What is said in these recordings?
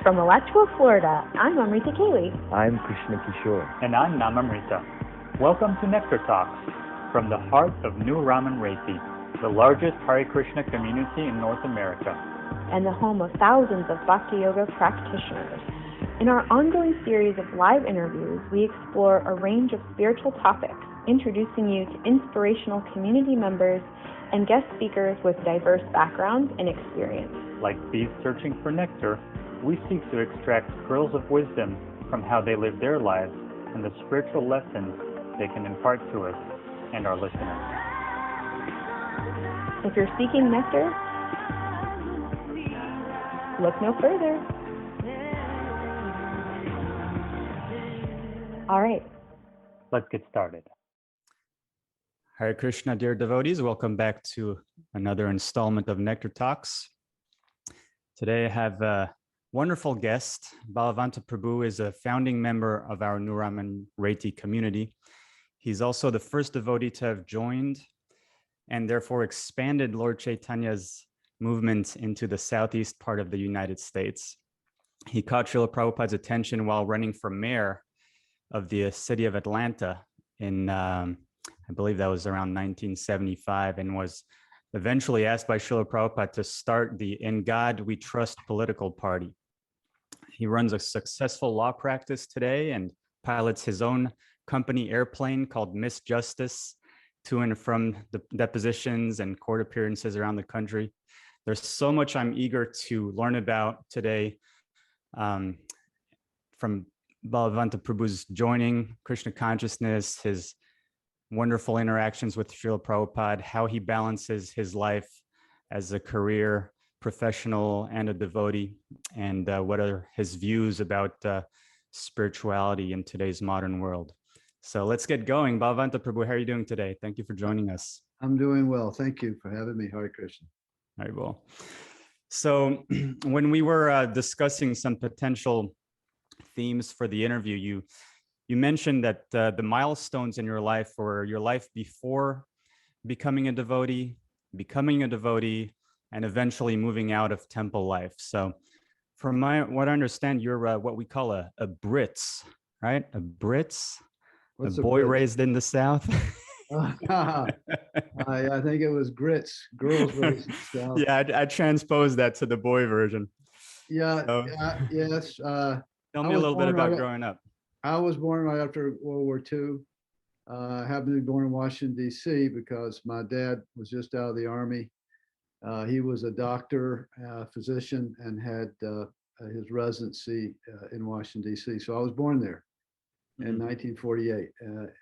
From Alachua, Florida, I'm Namamrita Kaylee. I'm Krishna Kishore. And I'm Namamrita. Welcome to Nectar Talks, from the heart of New Namamrita, the largest Hare Krishna community in North America. And the home of thousands of Bhakti Yoga practitioners. In our ongoing series of live interviews, we explore a range of spiritual topics, introducing you to inspirational community members and guest speakers with diverse backgrounds and experience. Like bees searching for nectar, we seek to extract pearls of wisdom from how they live their lives and the spiritual lessons they can impart to us and our listeners. If you're seeking nectar, look no further. All right. Let's get started. Hare Krishna, dear devotees. Welcome back to another installment of Nectar Talks. Today I have a wonderful guest. Balavanta Prabhu is a founding member of our New Namamrita community. He's also the first devotee to have joined and therefore expanded Lord Chaitanya's movement into the southeast part of the United States. He caught Srila Prabhupada's attention while running for mayor of the city of Atlanta in, I believe that was around 1975, and was eventually asked by Srila Prabhupada to start the In God We Trust political party. He runs a successful law practice today and pilots his own company airplane called Miss Justice to and from the depositions and court appearances around the country. There's so much I'm eager to learn about today from Balavanta Prabhu's joining Krishna consciousness, his wonderful interactions with Srila Prabhupada, how he balances his life as a career professional and a devotee, and what are his views about spirituality in today's modern world. So let's get going. Balavanta Prabhu, how are you doing today? Thank you for joining us. I'm doing well. Thank you for having me. Hare Krishna. Very well. So when we were discussing some potential themes for the interview, you mentioned that the milestones in your life were your life before becoming a devotee, and eventually moving out of temple life. So from what I understand, you're what we call a Brits, right? A Brits, What's a boy Brits? raised in the South. I think it was grits, girls raised in the South. Yeah, I transposed that to the boy version. Yeah, So, yes. Tell me a little bit about growing up. I was born right after World War II. I happened to be born in Washington, D.C. because my dad was just out of the Army. He was a doctor, physician, and had his residency in Washington, D.C. So I was born there in 1948.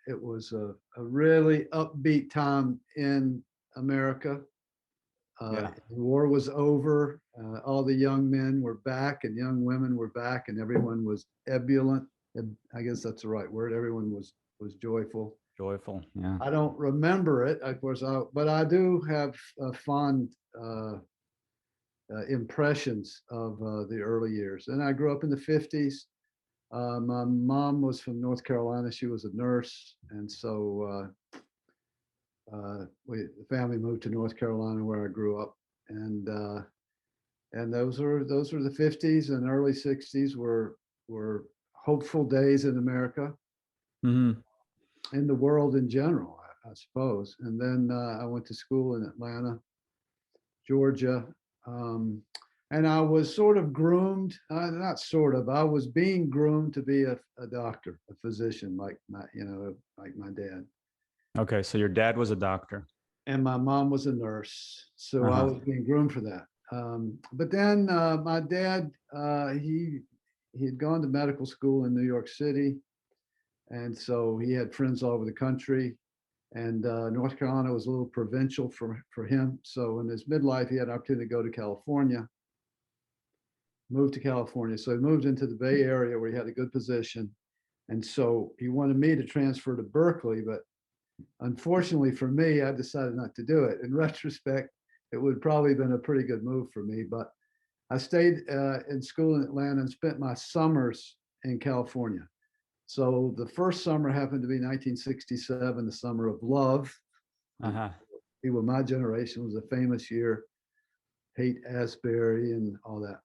It was a really upbeat time in America. The war was over. All the young men were back and young women were back, and everyone was ebullient. I guess that's the right word. Everyone was joyful. Joyful, yeah. I don't remember it, of course, but I do have fond impressions of the early years. And I grew up in the 50s. My mom was from North Carolina. She was a nurse. And so the family moved to North Carolina where I grew up. And those were the 50s, and early 60s were hopeful days in America. Mm-hmm. In the world in general, I suppose. And then I went to school in Atlanta, Georgia. And I was sort of groomed, not sort of, I was being groomed to be a doctor, a physician, like my dad. Okay, so your dad was a doctor. And my mom was a nurse. So I was being groomed for that. But then my dad, he had gone to medical school in New York City. And so he had friends all over the country, and North Carolina was a little provincial for him. So in his midlife, he had an opportunity to go to California, moved to California. So he moved into the Bay Area where he had a good position. And so he wanted me to transfer to Berkeley, but unfortunately for me, I decided not to do it. In retrospect, it would probably have been a pretty good move for me, but I stayed in school in Atlanta and spent my summers in California. So the first summer happened to be 1967, the summer of love. People of my generation, was a famous year. Haight Asbury and all that.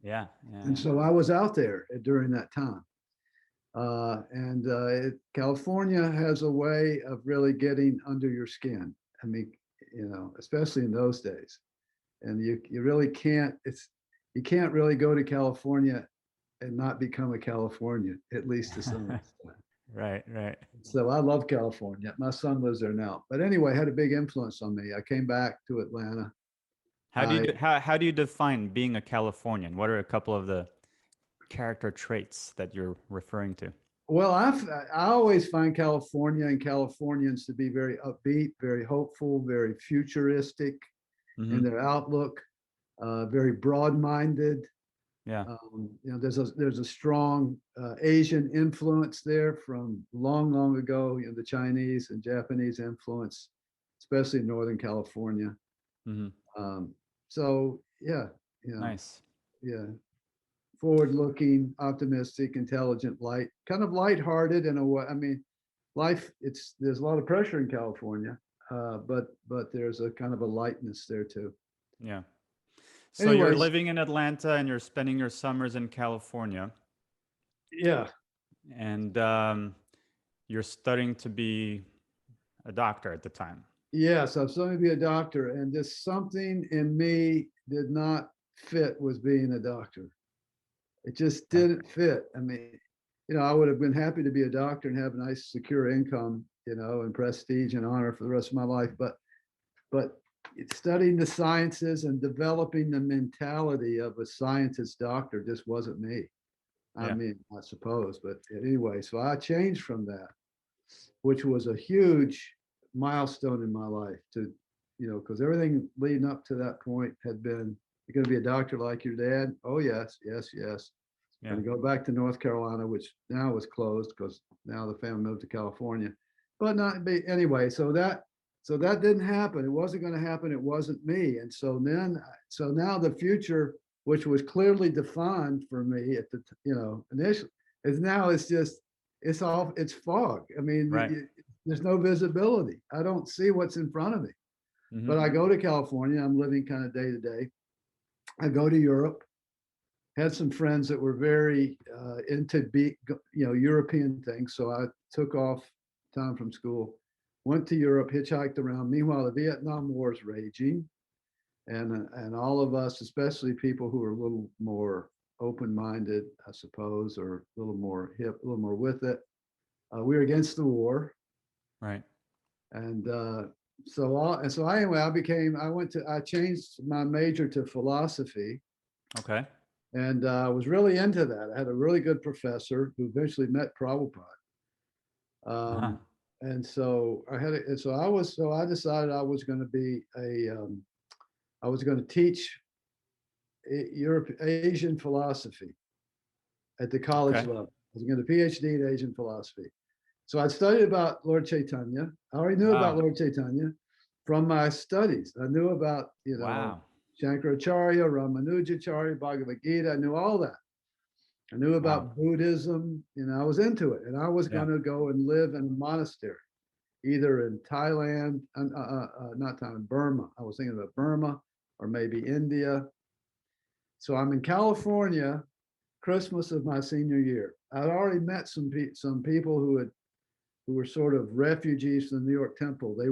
Yeah. And so I was out there during that time. California has a way of really getting under your skin. I mean, especially in those days. And you really can't, you can't really go to California and not become a Californian, at least to some extent. Right. So I love California. My son lives there now. But anyway, it had a big influence on me. I came back to Atlanta. How do you define being a Californian? What are a couple of the character traits that you're referring to? Well, I always find California and Californians to be very upbeat, very hopeful, very futuristic in their outlook, very broad-minded. Yeah. There's a strong Asian influence there from long ago. The Chinese and Japanese influence, especially in Northern California. So yeah, nice. Yeah, forward-looking, optimistic, intelligent, kind of lighthearted in a way. I mean, life. There's a lot of pressure in California, but there's a kind of a lightness there too. Yeah. So you're living in Atlanta and you're spending your summers in California. Yeah. And you're studying to be a doctor at the time. Yes, I was studying to be a doctor, and just something in me did not fit with being a doctor. It just didn't fit. I mean, I would have been happy to be a doctor and have a nice secure income, and prestige and honor for the rest of my life. But studying the sciences and developing the mentality of a scientist doctor just wasn't me. I mean, I suppose, but anyway, so I changed from that, which was a huge milestone in my life because everything leading up to that point had been, you're going to be a doctor like your dad. Oh, yes. Yeah. And go back to North Carolina, which now is closed because now the family moved to California. But anyway, so that didn't happen. It wasn't going to happen. It wasn't me. And so now the future, which was clearly defined for me at the, initially, it's fog. I mean, there's no visibility. I don't see what's in front of me. But I go to California. I'm living kind of day to day. I go to Europe. Had some friends that were very into European things. So I took off time from school, went to Europe, hitchhiked around. Meanwhile, the Vietnam War is raging. And all of us, especially people who are a little more open-minded, I suppose, or a little more hip, a little more with it, we were against the war. Right. And so anyway, I changed my major to philosophy. Okay. And I was really into that. I had a really good professor who eventually met Prabhupada. And so I decided I was going to be I was going to teach Asian philosophy at the college level. I was going to PhD in Asian philosophy. So I studied about Lord Chaitanya. I already knew about Lord Chaitanya from my studies. I knew about, Shankaracharya, Ramanujacharya, Bhagavad Gita. I knew all that. I knew about Buddhism. I was into it. And I was going to go and live in a monastery, either in Thailand, not Thailand, Burma. I was thinking about Burma or maybe India. So I'm in California, Christmas of my senior year. I'd already met some people who were sort of refugees from the New York Temple. They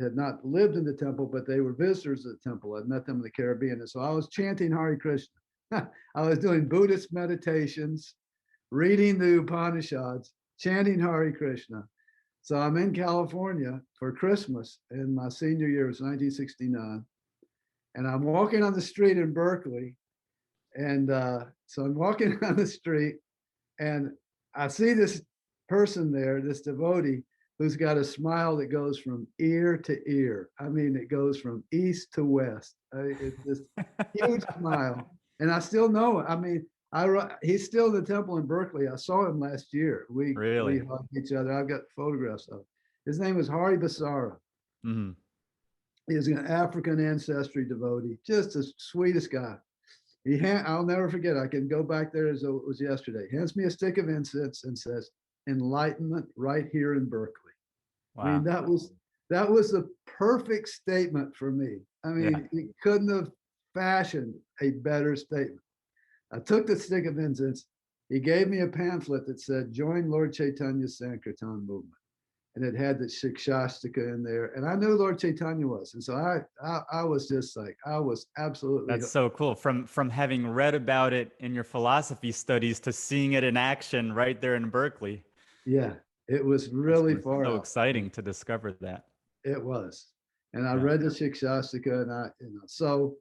had not lived in the temple, but they were visitors at the temple. I'd met them in the Caribbean. And so I was chanting Hare Krishna. I was doing Buddhist meditations, reading the Upanishads, chanting Hare Krishna. So I'm in California for Christmas in my senior year, it was 1969. And I'm walking on the street in Berkeley. And so I'm walking on the street and I see this person there, this devotee, who's got a smile that goes from ear to ear. I mean, it goes from east to west. It's this huge smile. And I still know it. I mean, he's still in the temple in Berkeley. I saw him last year. We hugged each other. I've got photographs of him. His name was Hare Basara. He's an African ancestry devotee, just the sweetest guy. I'll never forget. I can go back there as though it was yesterday. He hands me a stick of incense and says, "Enlightenment right here in Berkeley." Wow. I mean, that was the perfect statement for me. I mean, he couldn't have fashioned a better statement. I took the stick of incense. He gave me a pamphlet that said, "Join Lord Chaitanya's Sankirtan movement." And it had the Shikshastika in there. And I knew Lord Chaitanya was. And so I was just like, I was absolutely. That's so cool. From having read about it in your philosophy studies to seeing it in action right there in Berkeley. Yeah, it was really far so out. exciting to discover that. It was. And I read the Shikshastika, and so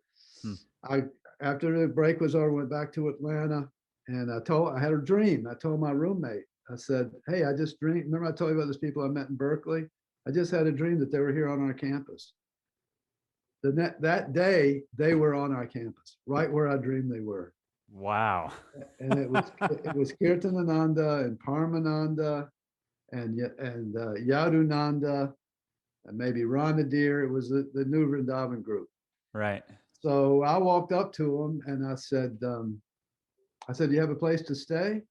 I, after the break was over, went back to Atlanta, and I had a dream. I told my roommate, I said, "Hey, I just dreamed. Remember I told you about those people I met in Berkeley? I just had a dream that they were here on our campus." That day, they were on our campus, right where I dreamed they were. Wow. And it was Kirtanananda and Parmananda and Yadunanda and maybe Ranadir. It was the New Vrindavan group. Right. So I walked up to them and I said, "Do you have a place to stay?"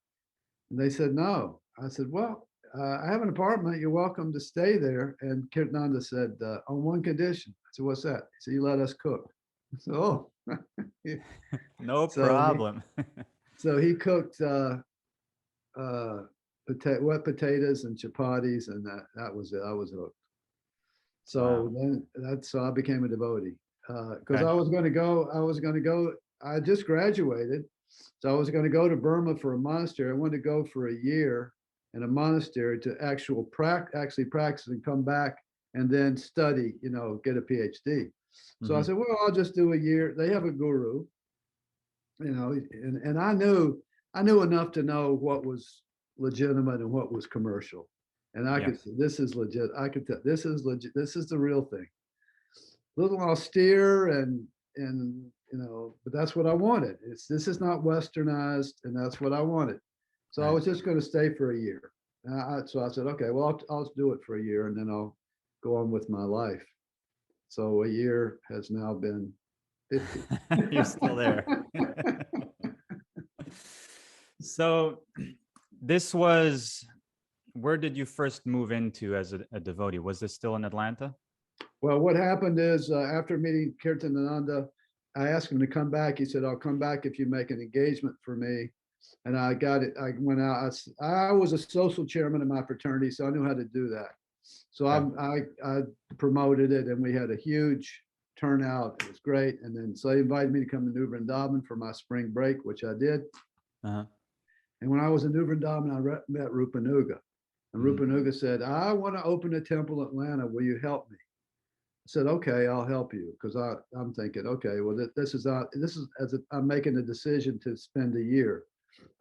And they said, "No." I said, "Well, I have an apartment. You're welcome to stay there." And Kirtananda said, "On one condition." I said, "What's that?" He said, "You let us cook." I said, "Oh." No problem. So he cooked wet potatoes and chapatis, and that was it. I was hooked. So then so I became a devotee because I was going to go. I just graduated, so I was going to go to Burma for a monastery. I wanted to go for a year in a monastery to actually practice and come back and then study, get a PhD. So I said, well, I'll just do a year. They have a guru, and I knew enough to know what was legitimate and what was commercial. And I could say, this is legit. I could tell this is legit. This is the real thing. A little austere and but that's what I wanted. This is not westernized, and that's what I wanted. So I was just going to stay for a year. So I said, okay, well, I'll do it for a year, and then I'll go on with my life. So a year has now been 50. You're still there. So where did you first move into as a devotee? Was this still in Atlanta? Well, what happened is after meeting Kirtanananda, I asked him to come back. He said, "I'll come back if you make an engagement for me." And I got it. I went out. I was a social chairman of my fraternity, so I knew how to do that. So I promoted it, and we had a huge turnout. It was great. And then so they invited me to come to New Vrindavan for my spring break, which I did. And when I was in New Vrindavan, I met Rupanuga. And Rupanuga said, "I want to open a temple in Atlanta. Will you help me?" I said, "Okay, I'll help you," because I'm thinking, okay, well, I'm making a decision to spend a year.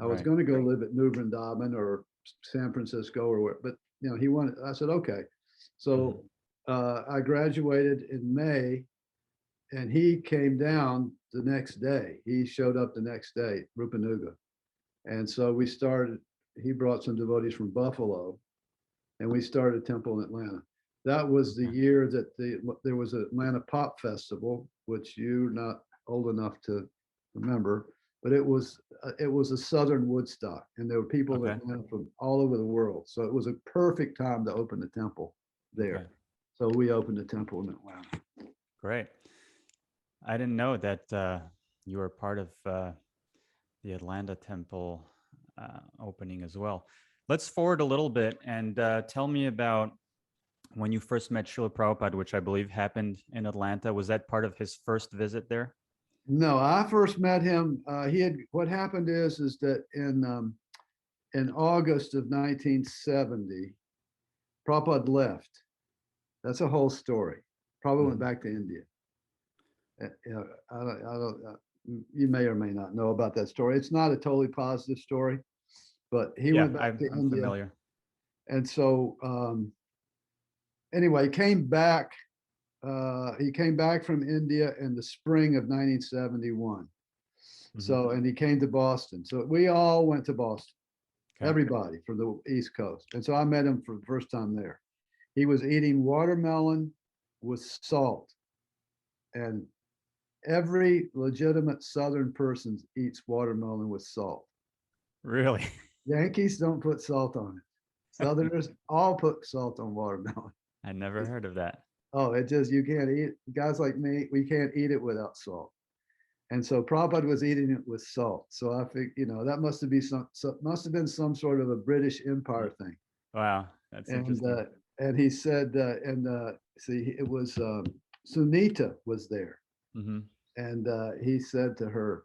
I was going to go live at New Vrindavan or San Francisco or where, but he wanted. I said, okay. So I graduated in May, and he came down the next day. He showed up the next day, Rupanuga, and so we started. He brought some devotees from Buffalo, and we started a temple in Atlanta. That was the year that there was an Atlanta Pop Festival, which you're not old enough to remember, but it was a Southern Woodstock, and there were people that went from all over the world. So it was a perfect time to open the temple there. Okay. So we opened a temple in Atlanta. Great. I didn't know that you were part of the Atlanta temple opening as well. Let's forward a little bit and tell me about when you first met Srila Prabhupada, which I believe happened in Atlanta. Was that part of his first visit there? No, I first met him. What happened is that in August of 1970, Prabhupada left. That's a whole story. Prabhupada went back to India. You may or may not know about that story. It's not a totally positive story, but he went back to India. I'm familiar. And so anyway, he came back from India in the spring of 1971. So, and he came to Boston. So we all went to Boston, everybody from the East Coast. And so I met him for the first time there. He was eating watermelon with salt. And every legitimate Southern person eats watermelon with salt. Really? Yankees don't put salt on it. Southerners all put salt on watermelon. I never heard of that. Oh, you can't eat. Guys like me, we can't eat it without salt. And so Prabhupada was eating it with salt. So I think, that must have been some sort of a British Empire thing. Wow, that's interesting. And he said, see, it was Sunita was there. Mm-hmm. And he said to her,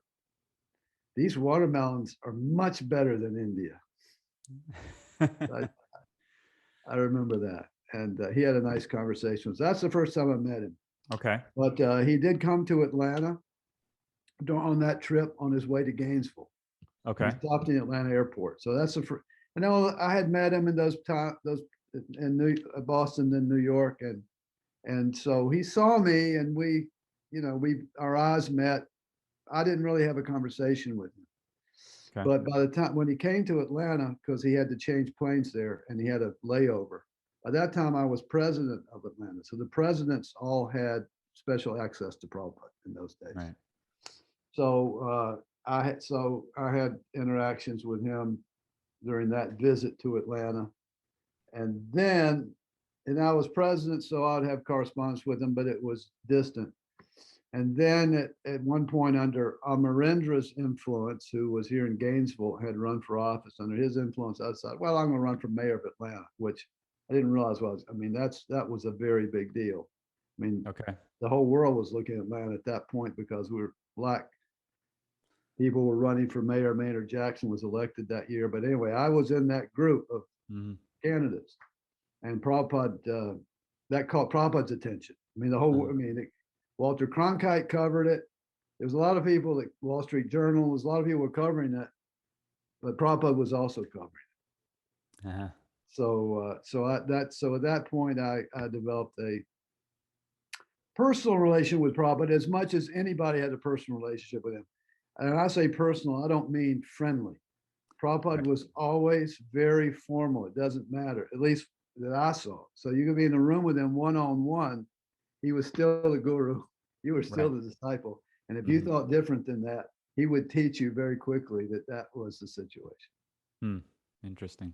these watermelons are much better than India. I remember that. And he had a nice conversation. So that's the first time I met him. Okay. But he did come to Atlanta on that trip on his way to Gainesville. Okay. He stopped in Atlanta airport. So that's the first. I know I had met him in those in Boston and New York. And so he saw me and our eyes met. I didn't really have a conversation with him. Okay. But by the time when he came to Atlanta, because he had to change planes there and he had a layover, by that time I was president of Atlanta. So the presidents all had special access to Prabhupada in those days. Right. So I had interactions with him during that visit to Atlanta. And I was president, so I'd have correspondence with him, but it was distant. And then at one point, under Amarendra's influence, who was here in Gainesville, had run for office. Under his influence, I decided, well, I'm going to run for mayor of Atlanta, which I didn't realize was. I mean, that was a very big deal. I mean, okay, the whole world was looking at Atlanta at that point because we were black people were running for mayor. Maynard Jackson was elected that year. But anyway, I was in that group of candidates, and Prabhupada that caught Prabhupada's attention. I mean, Walter Cronkite covered it. There was a lot of people at Wall Street Journal. There was a lot of people were covering it, but Prabhupada was also covering it. Uh-huh. So at that point, I developed a personal relation with Prabhupada as much as anybody had a personal relationship with him. And I say personal, I don't mean friendly. Prabhupada was always very formal. It doesn't matter, at least that I saw. So you could be in a room with him one-on-one. He was still the guru. You were still the disciple. And if you thought different than that, he would teach you very quickly that was the situation. Interesting.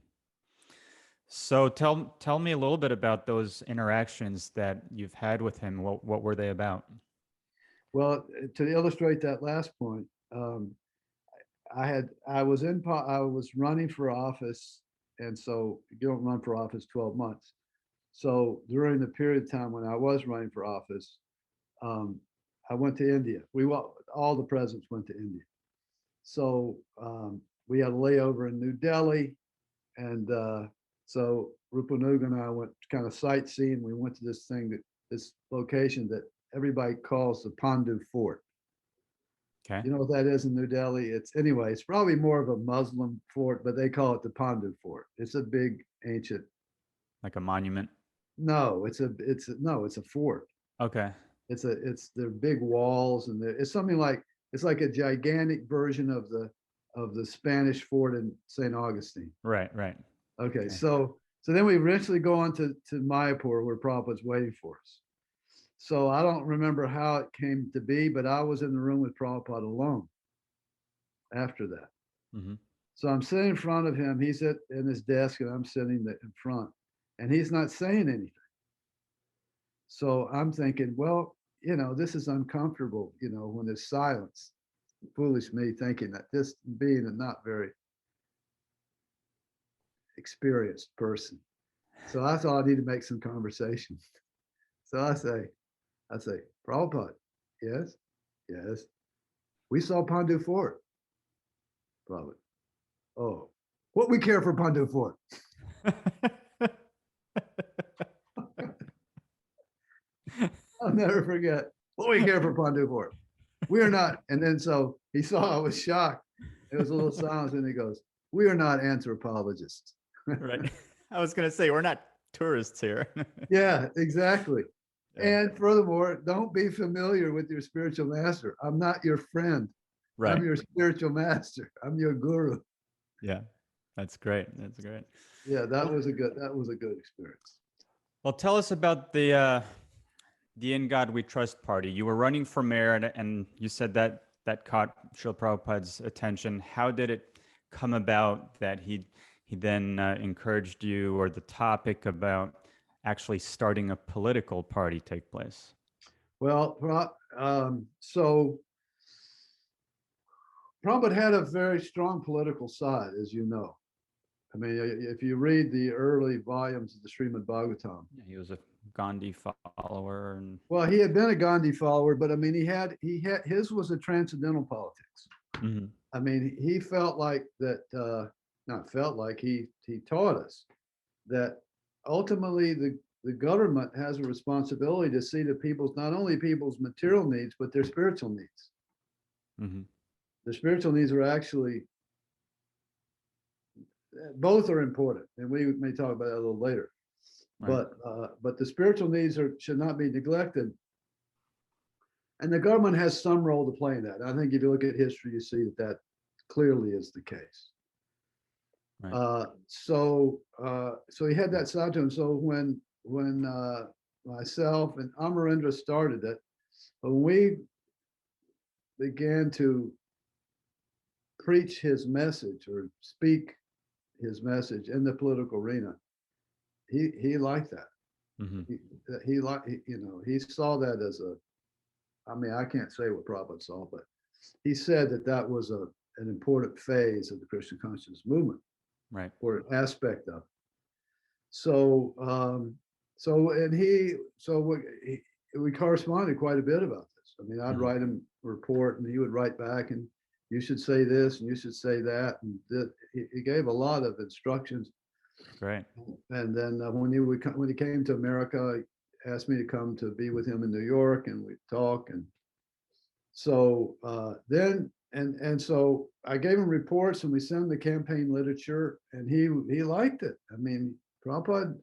So tell me a little bit about those interactions that you've had with him. What were they about? Well, to illustrate that last point, I was running for office, and so you don't run for office 12 months. So during the period of time when I was running for office, I went to India. All the presidents went to India. So we had a layover in New Delhi, and so Rupanuga and I went kind of sightseeing. We went to this location that everybody calls the Pandu Fort. Okay. You know what that is in New Delhi? It's probably more of a Muslim fort, but they call it the Pandu Fort. It's a big ancient. Like a monument? No, it's a fort. Okay. They're big walls, and it's like a gigantic version of the Spanish fort in St. Augustine. Right. Okay. So then we eventually go on to Mayapur, where Prabhupada's waiting for us. So I don't remember how it came to be, but I was in the room with Prabhupada alone after that. Mm-hmm. So I'm sitting in front of him. He's in his desk, and I'm sitting in front, and he's not saying anything. So I'm thinking, well, this is uncomfortable, when there's silence. Foolish me thinking that, this being a not very experienced person. So I thought I need to make some conversation. So I say, Prabhupada, yes. We saw Pandu Fort. Prabhupada, oh, what we care for Pandu Fort? I'll never forget. What we care for Pandu Fort? We are not. And then so he saw I was shocked. There was a little silence, and he goes, "We are not anthropologists." Right. I was going to say, we're not tourists here. Yeah, exactly. And furthermore, don't be familiar with your spiritual master. I'm not your friend. Right. I'm your spiritual master. I'm your guru. Yeah, that's great. Yeah, that was a good experience. Well, tell us about the In God We Trust party. You were running for mayor, and you said that caught Srila Prabhupada's attention. How did it come about that he then encouraged you, or the topic about actually starting a political party take place? Well, so Prabhupada had a very strong political side, as you know. I mean, if you read the early volumes of the Srimad Bhagavatam. Yeah, he was a Gandhi follower, and well, he had been a Gandhi follower, but I mean, his was a transcendental politics. mm-hmm. I mean, he felt like that, not felt like, he taught us that ultimately the government has a responsibility to see to people's, not only people's material needs, but their spiritual needs. Mm-hmm. The spiritual needs are actually, both are important, and we may talk about that a little later. Right. But the spiritual needs should not be neglected, and the government has some role to play in that. I think if you look at history, you see that clearly is the case. Right. So he had that side to him. So when myself and Amarendra started it, when we began to preach his message or speak his message in the political arena, he liked that. Mm-hmm. He saw that as I mean, I can't say what Prabhupada saw, but he said that was an important phase of the Krishna consciousness movement, right, or an aspect of it. So we corresponded quite a bit about this. I mean, I'd mm-hmm. write him a report, and he would write back, and you should say this, and you should say that, and he gave a lot of instructions. Right. And then when he came to America, he asked me to come to be with him in New York, and we'd talk. And so so I gave him reports, and we sent him the campaign literature, and he liked it. I mean, Prabhupada,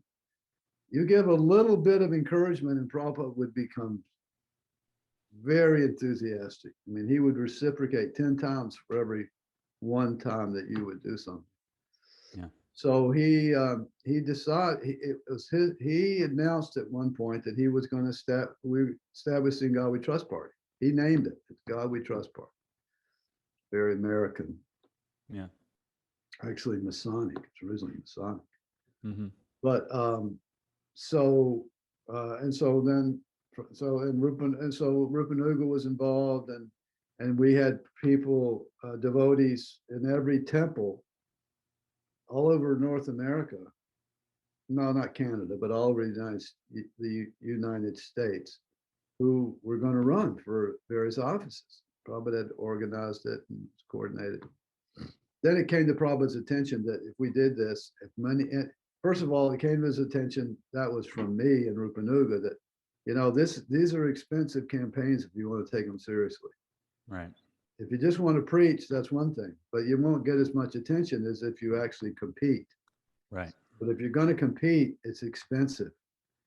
you give a little bit of encouragement, and Prabhupada would become very enthusiastic. I mean, he would reciprocate 10 times for every one time that you would do something. Yeah. So he decided, he announced at one point that he was going to establish the God We Trust Party. He named it. It's God We Trust Party. Very American. Yeah. Actually Masonic. It's originally Masonic. Mm-hmm. But Rupanuga was involved, and we had people, devotees in every temple all over North America. No, not Canada, but all over the United States, who were going to run for various offices. Prabhupada had organized it and coordinated. Then it came to Prabhupada's attention that if we did this, first of all, it came to his attention, that was from me and Rupanuga, that, these are expensive campaigns if you want to take them seriously. Right. If you just want to preach, that's one thing, but you won't get as much attention as if you actually compete. Right. But if you're going to compete, it's expensive.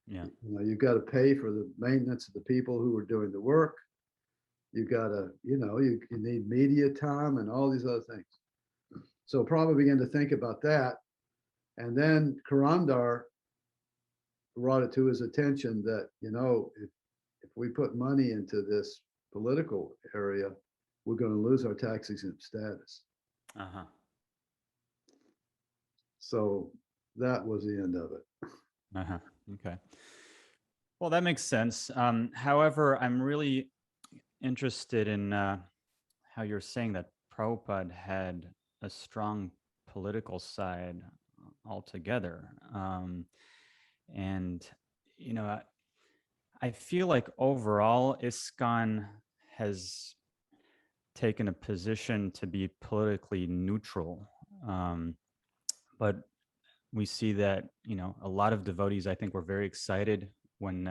Yeah. You've got to pay for the maintenance of the people who are doing the work. You got to, you need media time and all these other things. So Prabhupada began to think about that. And then Karandar brought it to his attention that, if we put money into this political area, we're going to lose our tax exempt status. Uh-huh. So that was the end of it. Uh-huh. Okay. Well, that makes sense. However, I'm really interested in how you're saying that Prabhupada had a strong political side altogether. And, I feel like overall ISKCON has taken a position to be politically neutral. But we see that, a lot of devotees, I think, were very excited when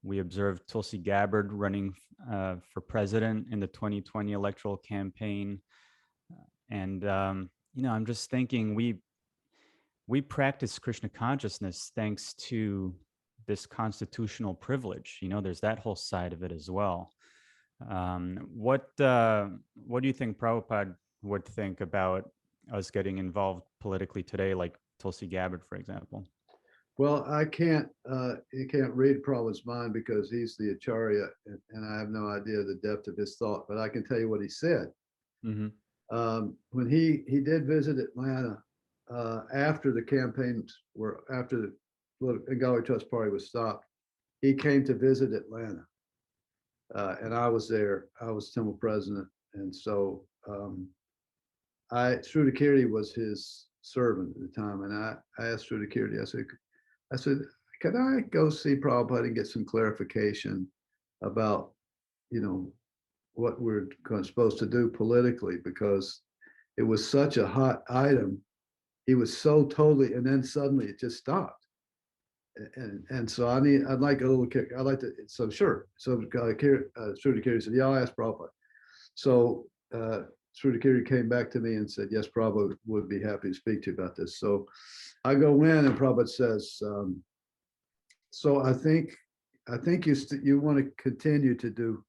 we observed Tulsi Gabbard running for president in the 2020 electoral campaign. And, I'm just thinking we practice Krishna consciousness thanks to this constitutional privilege. There's that whole side of it as well. What do you think Prabhupada would think about us getting involved politically today, like Tulsi Gabbard, for example? Well, you can't read Prabhupada's mind because he's the Acharya, and I have no idea the depth of his thought, but I can tell you what he said. Mm-hmm. When he did visit Atlanta after the campaigns after the Gauri Trust Party was stopped, he came to visit Atlanta, and I was there. I was temple president, and so Srudakirti was his servant at the time, and I asked Srudakirti, I said, can I go see Prabhupada and get some clarification about, what we're supposed to do politically, because it was such a hot item. He was so totally, and then suddenly it just stopped. And so I'd like a little kick. I'd like to, so sure. So Srudakirti said, yeah, I'll ask Prabhupada. So Srudakirti came back to me and said, yes, Prabhupada would be happy to speak to you about this. So I go in and Prabhupada says, so I think you want to continue to do,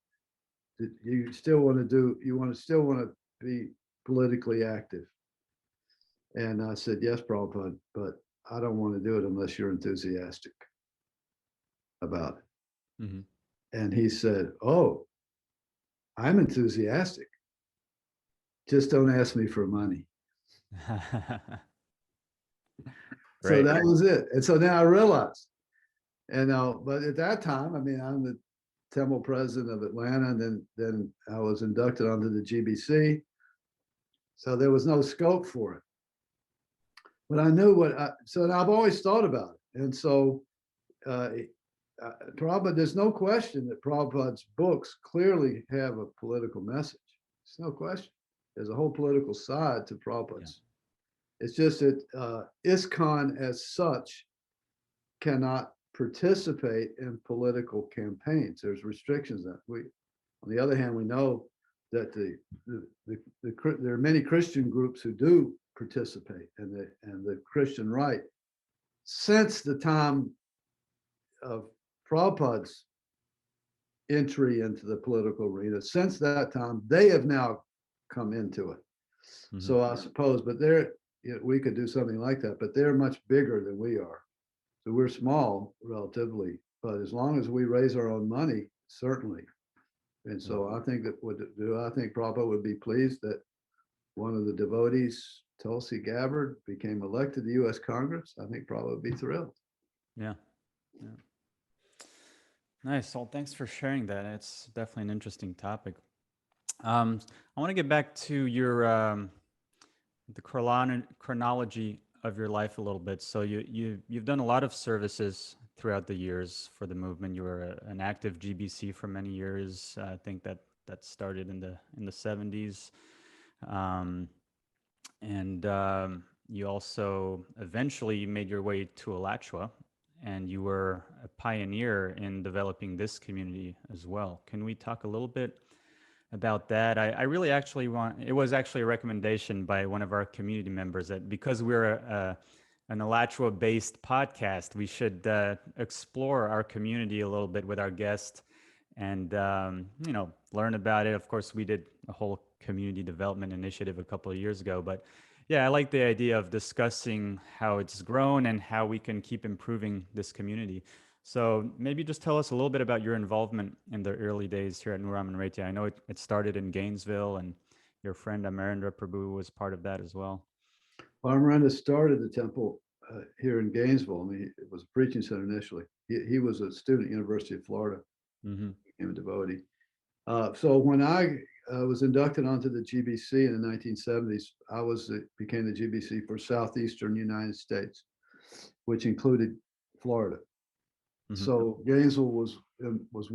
you still want to be politically active. And I said, yes, Prabhupada, but I don't want to do it unless you're enthusiastic about it. Mm-hmm. And he said, oh, I'm enthusiastic. Just don't ask me for money. So that was it. And so then I realized, but at that time, I'm the temple president of Atlanta, and then I was inducted onto the GBC. So there was no scope for it. But I knew so I've always thought about it. And so Prabhupada, there's no question that Prabhupada's books clearly have a political message. There's no question. There's a whole political side to Prabhupada's. Yeah. It's just that ISKCON as such cannot participate in political campaigns. There's restrictions that on the other hand, we know that there are many Christian groups who do participate in the Christian right. Since the time of Prabhupada's entry into the political arena, since that time, they have now come into it. Mm-hmm. So I suppose, but we could do something like that, but they're much bigger than we are. So we're small relatively, but as long as we raise our own money, certainly. And so I think Prabhupada would be pleased that one of the devotees, Tulsi Gabbard, became elected to the U.S. Congress. I think Prabhupada would be thrilled. Yeah. Nice. Well, thanks for sharing that. It's definitely an interesting topic. I want to get back to your the chronology of your life a little bit. So you've done a lot of services throughout the years for the movement. You were an active GBC for many years. I think that started in the 70s, and you also eventually made your way to Alachua, and you were a pioneer in developing this community as well. Can we talk a little bit about that? I really actually it was actually a recommendation by one of our community members that because we're an Alachua-based podcast, we should explore our community a little bit with our guest and, learn about it. Of course, we did a whole community development initiative a couple of years ago, but yeah, I like the idea of discussing how it's grown and how we can keep improving this community. So maybe just tell us a little bit about your involvement in the early days here at Namamrita. I know it started in Gainesville, and your friend Namamrita Prabhu was part of that as well. Well, Namamrita started the temple here in Gainesville. It was a preaching center initially. He was a student at University of Florida, became a devotee. So when I was inducted onto the GBC in the 1970s, I became the GBC for Southeastern United States, which included Florida. Mm-hmm. So Gainesville was was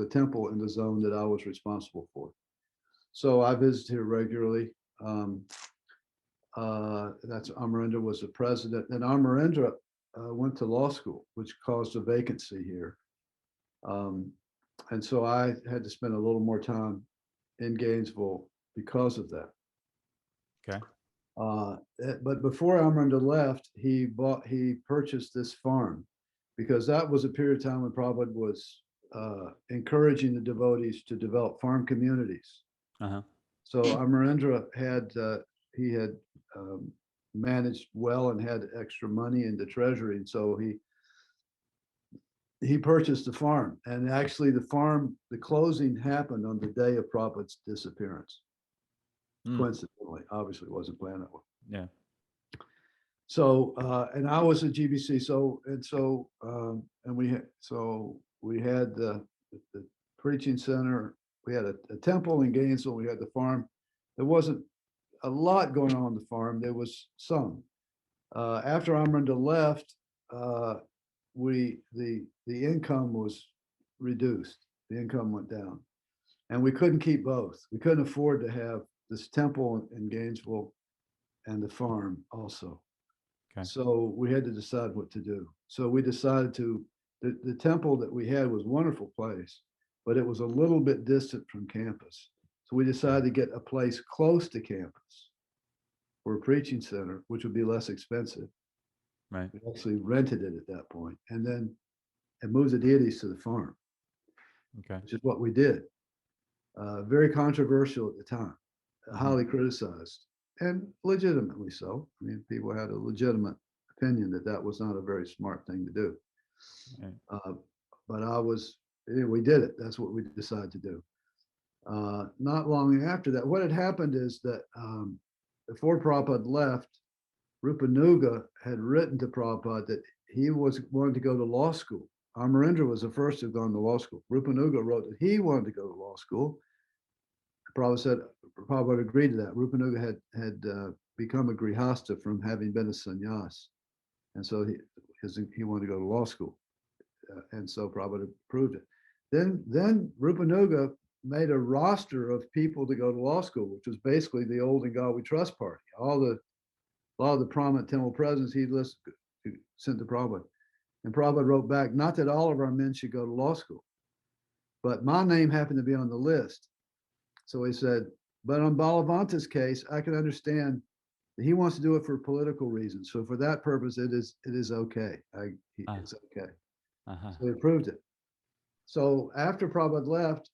a temple in the zone that I was responsible for. So I visited here regularly. That's Amarendra was the president, and Amarendra went to law school, which caused a vacancy here. And so I had to spend a little more time in Gainesville because of that. Okay. But before Amarendra left, he purchased this farm, because that was a period of time when Prabhupada was encouraging the devotees to develop farm communities. Uh-huh. So Amarendra had managed well and had extra money in the treasury, and so he purchased the farm. And actually the closing happened on the day of Prabhupada's disappearance. Coincidentally, obviously it wasn't planned that way. Yeah. So and I was at GBC. We had the preaching center a temple in Gainesville. We had the farm. There wasn't a lot going on the farm. There was some. After Namamrita left, the income was reduced. The income went down, and we couldn't keep both. We couldn't afford to have this temple in Gainesville and the farm also. Okay. So we had to decide what to do. So we decided the temple that we had was a wonderful place, but it was a little bit distant from campus. So we decided to get a place close to campus for a preaching center, which would be less expensive. Right. We actually rented it at that point, and then and moved the deities to the farm. Okay. Which is what we did. Very controversial at the time, highly criticized, and legitimately so. I mean, people had a legitimate opinion that was not a very smart thing to do. Right. But we did it. That's what we decided to do. Not long after that, what had happened is that before Prabhupada left, Rupanuga had written to Prabhupada that he was wanting to go to law school. Amarendra was the first to have gone to law school. Rupanuga wrote that he wanted to go to law school. Prabhupada agreed to that. Rupanuga had become a grihasta from having been a sannyas. And so he wanted to go to law school. And so Prabhupada approved it. Then Rupanuga made a roster of people to go to law school, which was basically the old In God We Trust party. A lot of the prominent temple presidents he sent to Prabhupada. And Prabhupada wrote back, not that all of our men should go to law school, but my name happened to be on the list. So he said, but on Balavanta's case, I can understand that he wants to do it for political reasons. So for that purpose, it is okay. It's okay. So he approved it. So after Prabhupada left,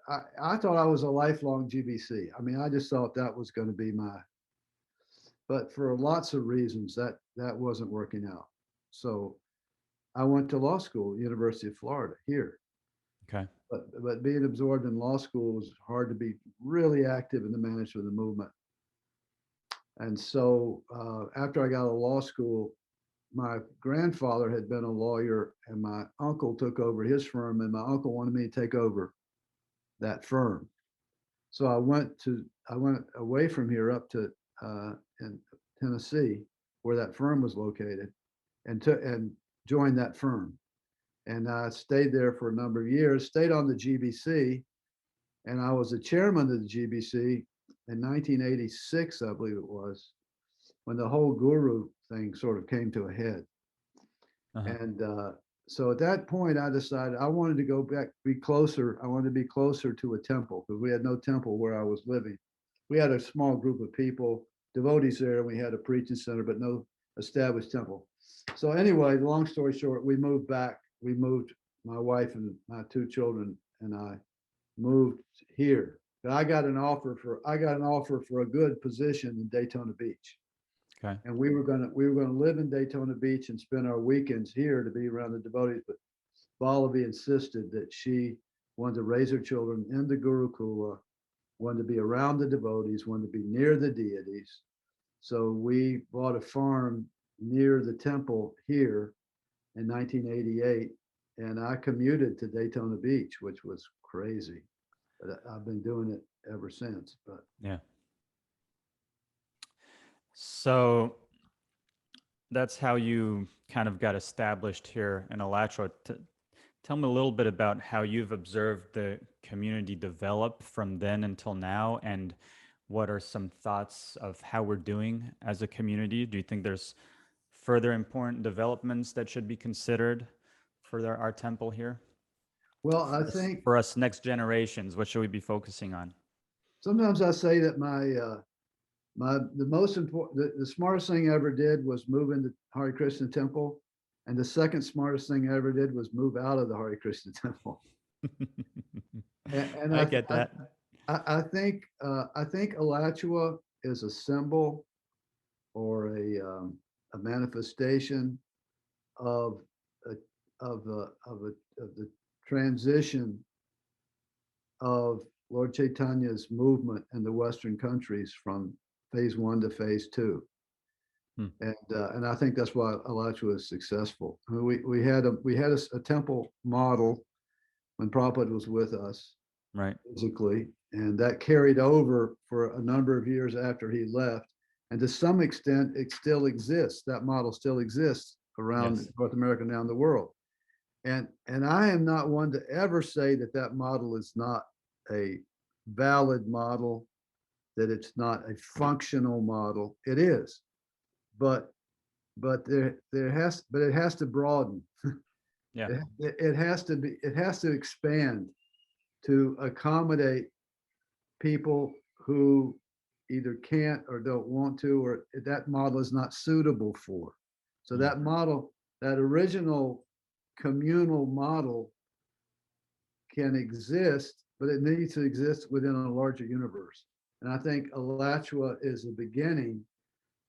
I thought I was a lifelong GBC. I mean, I just thought that was going to be but for lots of reasons that wasn't working out. So I went to law school, University of Florida here. Okay. But being absorbed in law school was hard to be really active in the management of the movement. And so after I got out of law school, my grandfather had been a lawyer, and my uncle took over his firm, and my uncle wanted me to take over that firm. So I went away from here up to in Tennessee, where that firm was located, and joined that firm. And I stayed there for a number of years, stayed on the GBC, and I was the chairman of the GBC in 1986, I believe it was, when the whole guru thing sort of came to a head. And so at that point, I decided I wanted to go back, be closer. I wanted to be closer to a temple, because we had no temple where I was living. We had a small group of people, devotees there, and we had a preaching center, but no established temple. So anyway, long story short, we moved back. We moved, my wife and my two children and I moved here. I got an offer for a good position in Daytona Beach. Okay. And we were gonna live in Daytona Beach and spend our weekends here to be around the devotees. But Balavi insisted that she wanted to raise her children in the Gurukula, wanted to be around the devotees, wanted to be near the deities. So we bought a farm near the temple here in 1988, and I commuted to Daytona Beach, which was crazy. But I've been doing it ever since. But yeah. So that's how you kind of got established here in Alachua. Tell me a little bit about how you've observed the community develop from then until now, and what are some thoughts of how we're doing as a community? Do you think there's further important developments that should be considered for our temple here? Well, I think for us next generations, what should we be focusing on? Sometimes I say that the most important, the smartest thing I ever did was move into Hare Krishna temple, and the second smartest thing I ever did was move out of the Hare Krishna temple. and I get that. I think Alachua is a symbol or a manifestation of the transition of Lord Chaitanya's movement in the Western countries from phase 1 to phase 2. And I think that's why Alachua is successful. I mean, we had a temple model when Prabhupada was with us Right. physically, and that carried over for a number of years after he left. And to some extent, it still exists. That model still exists around Yes. North America and around the world. And I am not one to ever say that that model is not a valid model, that it's not a functional model. It is, but it has to broaden. Yeah. It has to expand to accommodate people who either can't or don't want to, or that model is not suitable for. So that model, that original communal model can exist, but it needs to exist within a larger universe. And I think Alachua is the beginning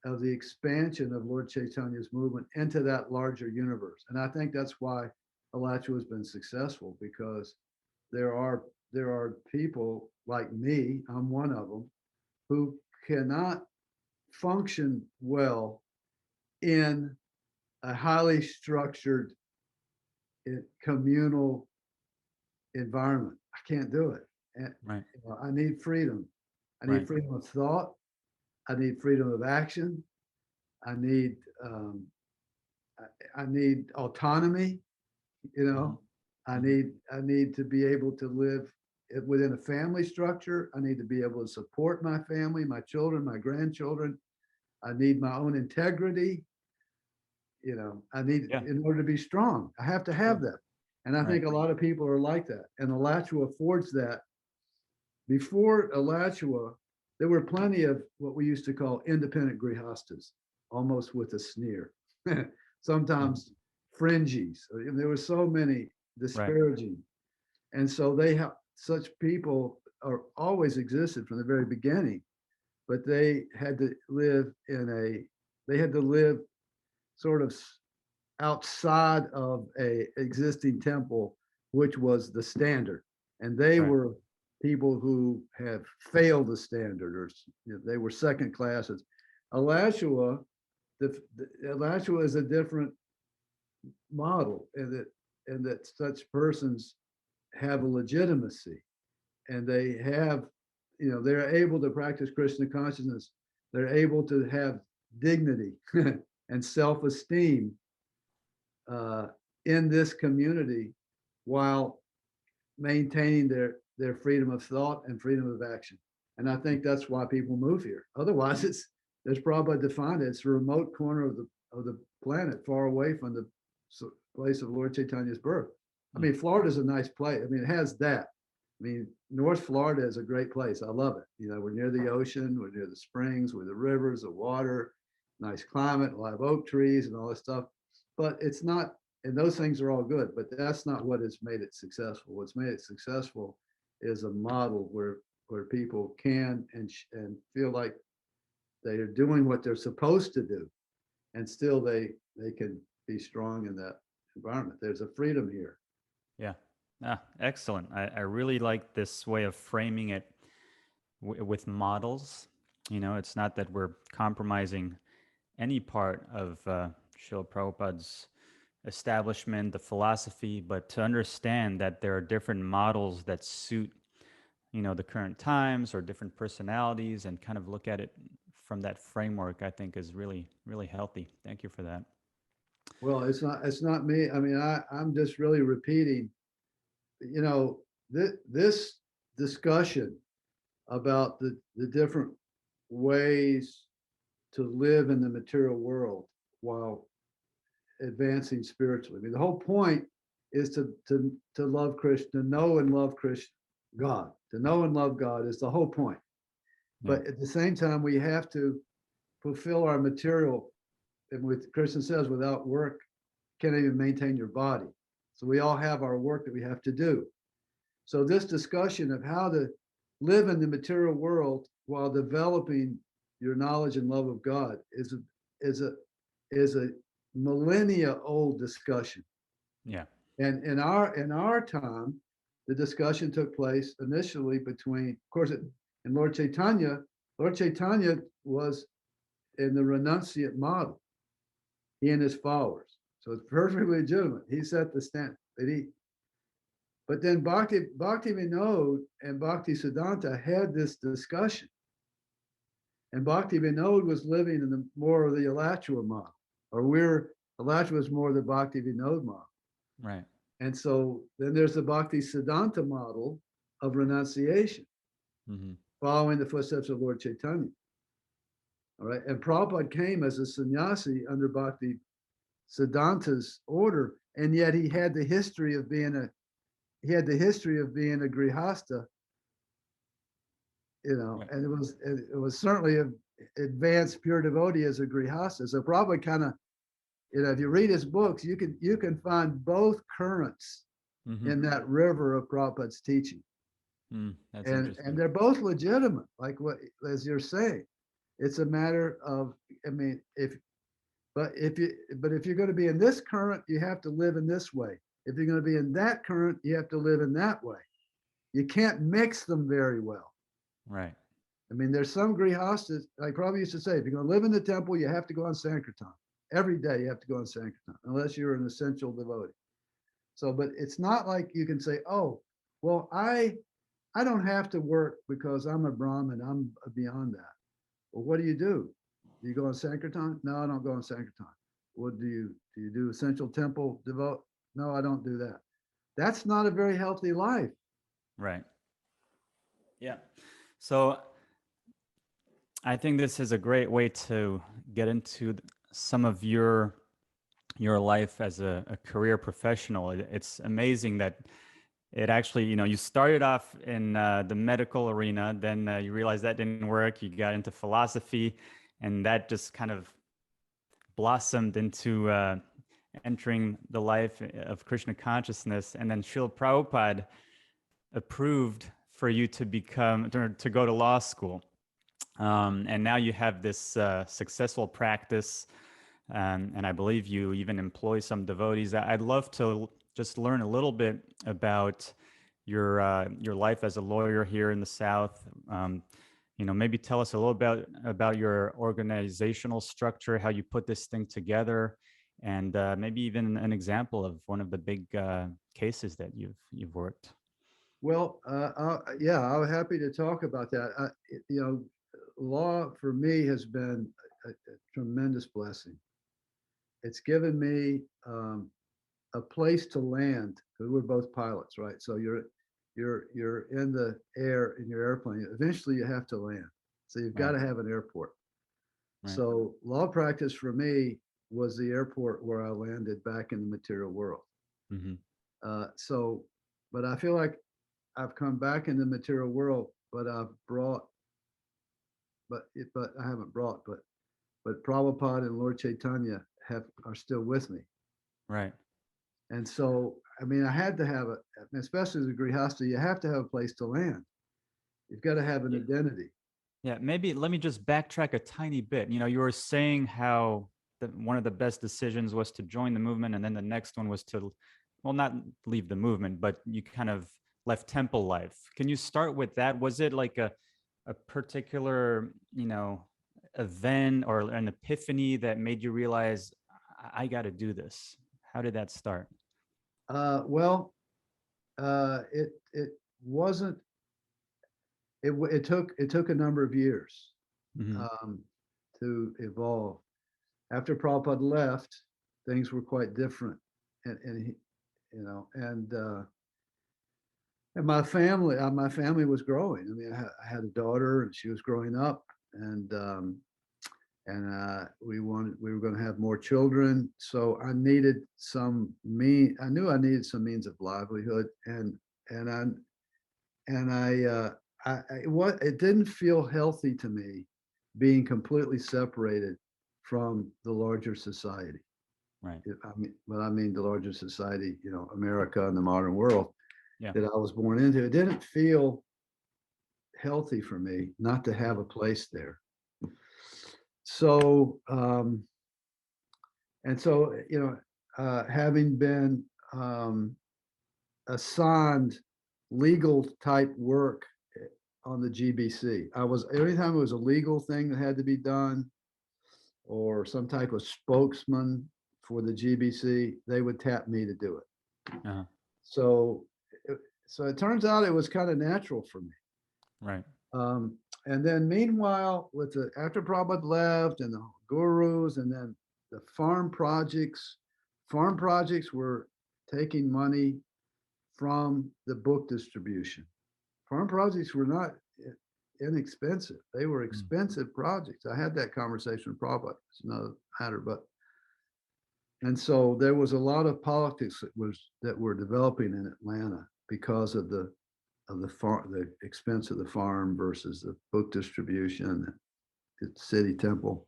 of the expansion of Lord Chaitanya's movement into that larger universe. And I think that's why Alachua has been successful, because there are people like me, I'm one of them, who cannot function well in a highly structured communal environment. I can't do it. And Right. I need freedom. I need Right. freedom of thought. I need freedom of action. I need I need autonomy. You know, I need to be able to live within a family structure. I need to be able to support my family, my children, my grandchildren. I need my own integrity. You know, I need, in order to be strong, I have to have that. And I Right. think a lot of people are like that. And Alachua affords that. Before Alachua, there were plenty of what we used to call independent grihastas, almost with a sneer. Sometimes fringies. There were so many disparaging. And so they have, such people are always existed from the very beginning, but they had to live sort of outside of a existing temple, which was the standard. And they were people who have failed the standard, or they were second classes. Alachua, Alachua is a different model, and that such persons have a legitimacy, and they have, they're able to practice Krishna consciousness. They're able to have dignity and self-esteem in this community, while maintaining their freedom of thought and freedom of action. And I think that's why people move here. Otherwise, there's probably defined it. It's a remote corner of the planet, far away from the place of Lord Chaitanya's birth. I mean, Florida's a nice place. I mean, it has that. I mean, North Florida is a great place. I love it. We're near the ocean, we're near the springs, with the rivers, the water, nice climate, live oak trees, and all this stuff. But it's not, and those things are all good, but that's not what has made it successful. What's made it successful is a model where people can and feel like they are doing what they're supposed to do, and still they can be strong in that environment. There's a freedom here. Yeah. Excellent. I really like this way of framing it with models. It's not that we're compromising any part of Srila Prabhupada's establishment, the philosophy, but to understand that there are different models that suit, the current times or different personalities, and kind of look at it from that framework, I think is really, really healthy. Thank you for that. Well, it's not me. I mean, I'm just really repeating, this discussion about the different ways to live in the material world while advancing spiritually. I mean, the whole point is to love Krishna, to know and love Krishna, God. To know and love God is the whole point. Yeah. But at the same time, we have to fulfill our material. And with Krishna says, without work, can't even maintain your body. So we all have our work that we have to do. So this discussion of how to live in the material world while developing your knowledge and love of God is a millennia old discussion. Yeah. And in our time, the discussion took place initially between, of course, in Lord Chaitanya was in the renunciate model, he and his followers. So it's perfectly legitimate. He set the standard that But then Bhakti Vinod and Bhakti Siddhanta had this discussion. And Bhakti Vinod was living in the more of the Alachua model, or Alachua is more the Bhakti Vinod model. Right. And so then there's the Bhakti Siddhanta model of renunciation, following the footsteps of Lord Chaitanya. All right. And Prabhupada came as a sannyasi under Bhakti Siddhanta's order, and yet he had the history of being a grihasta, Right. and it was certainly an advanced pure devotee as a grihasta. So Prabhupada kind of, if you read his books, you can find both currents in that river of Prabhupada's teaching. That's And interesting. they're both legitimate, like what, as you're saying. It's a matter of, I mean, if you're going to be in this current, you have to live in this way. If you're going to be in that current, you have to live in that way. You can't mix them very well. Right. I mean, there's some grihastas, like Prabhupada used to say, if you're going to live in the temple, you have to go on Sankirtan. Every day you have to go on Sankirtan, unless you're an essential devotee. So, but it's not like you can say, oh, well, I don't have to work because I'm a Brahmin, I'm beyond that. Well, what do? Do you go on Sankirtan? No, I don't go on Sankirtan. What do you do essential temple devote? No, I don't do that. That's not a very healthy life. Right. Yeah. So I think this is a great way to get into some of your life as a career professional. It's amazing that it actually, you started off in the medical arena, then you realized that didn't work. You got into philosophy, and that just kind of blossomed into entering the life of Krishna consciousness. And then Srila Prabhupada approved for you to go to law school. And now you have this successful practice, and I believe you even employ some devotees. I'd love to just learn a little bit about your life as a lawyer here in the South. Maybe tell us a little about your organizational structure, how you put this thing together, and maybe even an example of one of the big cases that you've worked. Well, yeah, I'm happy to talk about that. Law for me has been a tremendous blessing. It's given me a place to land, because we're both pilots, right? So you're in the air in your airplane. Eventually you have to land. So you've got to have an airport. Right. So law practice for me was the airport where I landed back in the material world. But I feel like I've come back in the material world, but I haven't brought, but Prabhupada and Lord Chaitanya are still with me. Right. And so, I mean, I had to have especially as a grihasta, you have to have a place to land. You've got to have an identity. Yeah, maybe let me just backtrack a tiny bit. You were saying how one of the best decisions was to join the movement, and then the next one was to, well, not leave the movement, but you kind of left temple life. Can you start with that? Was it like a particular, event or an epiphany that made you realize I got to do this? How did that start? It wasn't. It took a number of years to evolve. After Prabhupada left, things were quite different, and my family was growing. I mean, I had a daughter, and she was growing up, and we were going to have more children. So I needed I knew I needed some means of livelihood, it didn't feel healthy to me being completely separated from the larger society. Right. I mean the larger society, America and the modern world that I was born into. It didn't feel healthy for me not to have a place there. So, having been assigned legal type work on the GBC, every time it was a legal thing that had to be done, or some type of spokesman for the GBC, they would tap me to do it. So so it turns out it was kind of natural for me. Right. And then meanwhile, after Prabhupada left and the gurus and then the farm projects were taking money from the book distribution. Farm projects were not inexpensive. They were expensive projects. I had that conversation with Prabhupada. It's another matter, and so there was a lot of politics that were developing in Atlanta because of the expense of the farm versus the book distribution, the city temple.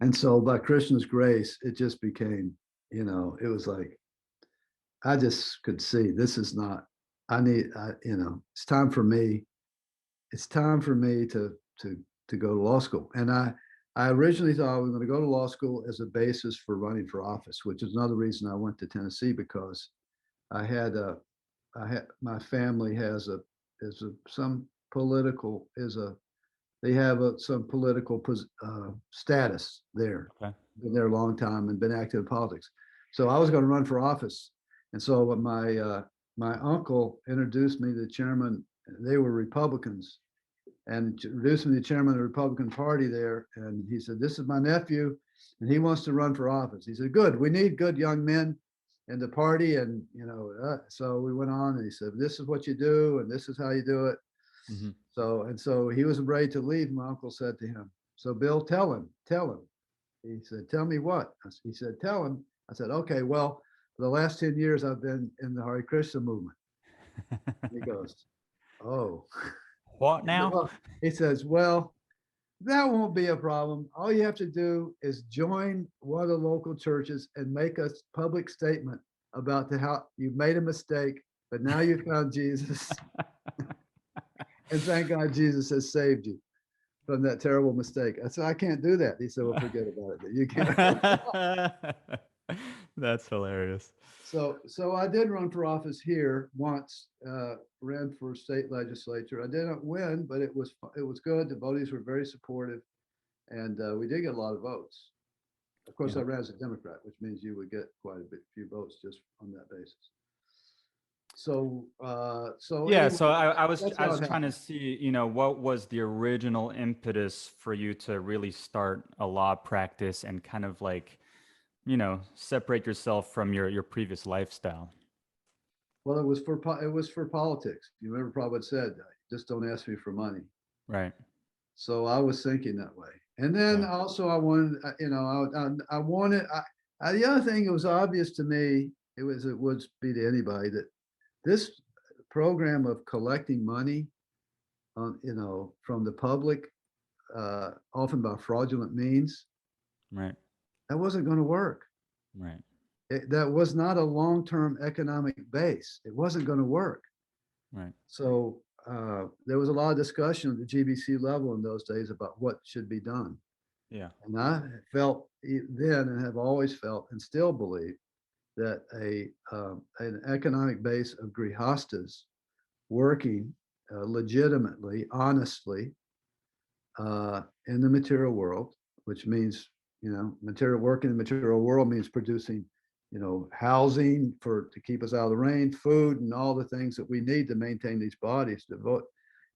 And so by Krishna's grace, it just became, it was like, I just could see this is not, it's time for me. It's time for me to go to law school. And I originally thought I was going to go to law school as a basis for running for office, which is another reason I went to Tennessee, because my family has some political status there. Okay. Been there a long time and been active in politics. So I was going to run for office. And so my uncle introduced me to the chairman. They were Republicans, and introduced me to the chairman of the Republican Party there. And he said, "This is my nephew, and he wants to run for office." He said, "Good, we need good young men in the party." And so we went on, and he said, "This is what you do, and this is how you do it." Mm-hmm. So he was ready to leave. My uncle said to him, "So Bill, tell him." He said, "Tell me what?" He said, "Tell him." I said, "Okay, well, for the last 10 years, I've been in the Hare Krishna movement." He goes, "Oh." What now? He says, "Well, that won't be a problem. All you have to do is join one of the local churches and make a public statement about how you made a mistake, but now you found Jesus." And thank God Jesus has saved you from that terrible mistake. I said, "I can't do that." He said, "Well, forget about it. You can't." That's hilarious. So I did run for office here once, ran for state legislature. I didn't win, but it was good. The devotees were very supportive, and we did get a lot of votes. Of course, Yeah. I ran as a Democrat, which means you would get quite a few votes just on that basis. So Yeah, anyway, so I was that's how it trying to happened. see, what was the original impetus for you to really start a law practice and kind of like, separate yourself from your previous lifestyle. Well, it was for politics. You remember Prabhupada said, "Just don't ask me for money." Right. So I was thinking that way. And then Yeah. also I wanted, I wanted, the other thing, it was obvious to me, it would be to anybody, that this program of collecting money from the public, often by fraudulent means, Right. that wasn't going to work. Right. That was not a long-term economic base. It wasn't going to work. Right. So there was a lot of discussion at the GBC level in those days about what should be done. Yeah. And I felt then, and have always felt and still believe, that an economic base of grihastas working legitimately, honestly, in the material world, which means, material work in the material world means producing, housing to keep us out of the rain, food, and all the things that we need to maintain these bodies.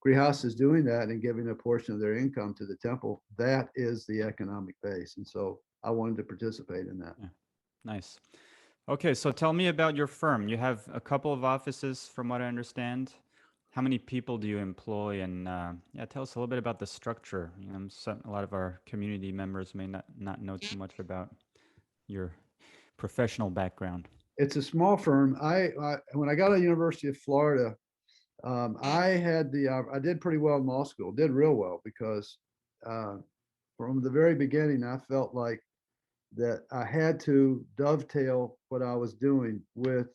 Grihastas doing that and giving a portion of their income to the temple, that is the economic base. And so I wanted to participate in that. Yeah. Nice. Okay, so tell me about your firm. You have a couple of offices, from what I understand. How many people do you employ? And tell us a little bit about the structure. A lot of our community members may not know too much about your professional background. It's a small firm. When I got out of University of Florida, I did pretty well in law school, did real well, because from the very beginning, I felt like that I had to dovetail what I was doing with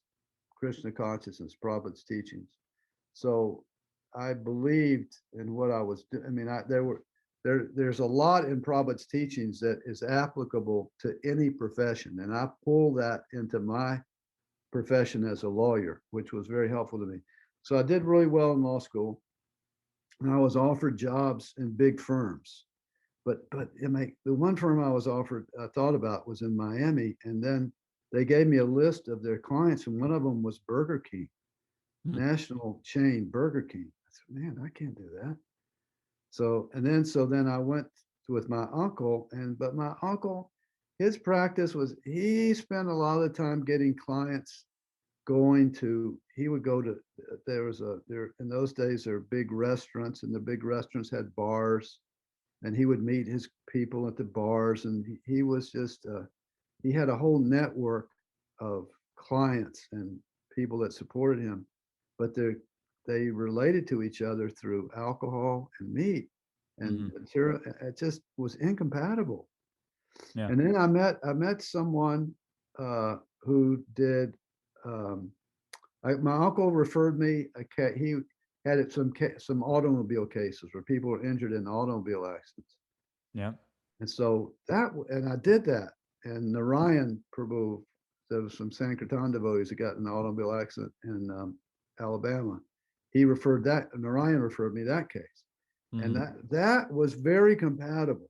Krishna consciousness, Prabhupada's teachings. So I believed in what I was doing. I mean, there's a lot in Prabhupada's teachings that is applicable to any profession, and I pull that into my profession as a lawyer, which was very helpful to me. So I did really well in law school, and I was offered jobs in big firms. But the one firm I thought about was in Miami, and then they gave me a list of their clients, and one of them was Burger King. national chain Burger King. I said, man, I can't do that. So then I went with my uncle, but my uncle, his practice was he spent a lot of time getting clients he would go to, there in those days, there were big restaurants, and the big restaurants had bars, and he would meet his people at the bars, and he was just, he had a whole network of clients and people that supported him, but they related to each other through alcohol and meat and material. It just was incompatible. Yeah. And then I met someone who did, my uncle referred me, he had some automobile cases where people were injured in automobile accidents. Yeah. And so and I did that. And Narayan Prabhu, there was some Sankirtan devotees that got in an automobile accident in Alabama. Narayan referred me that case. And that was very compatible,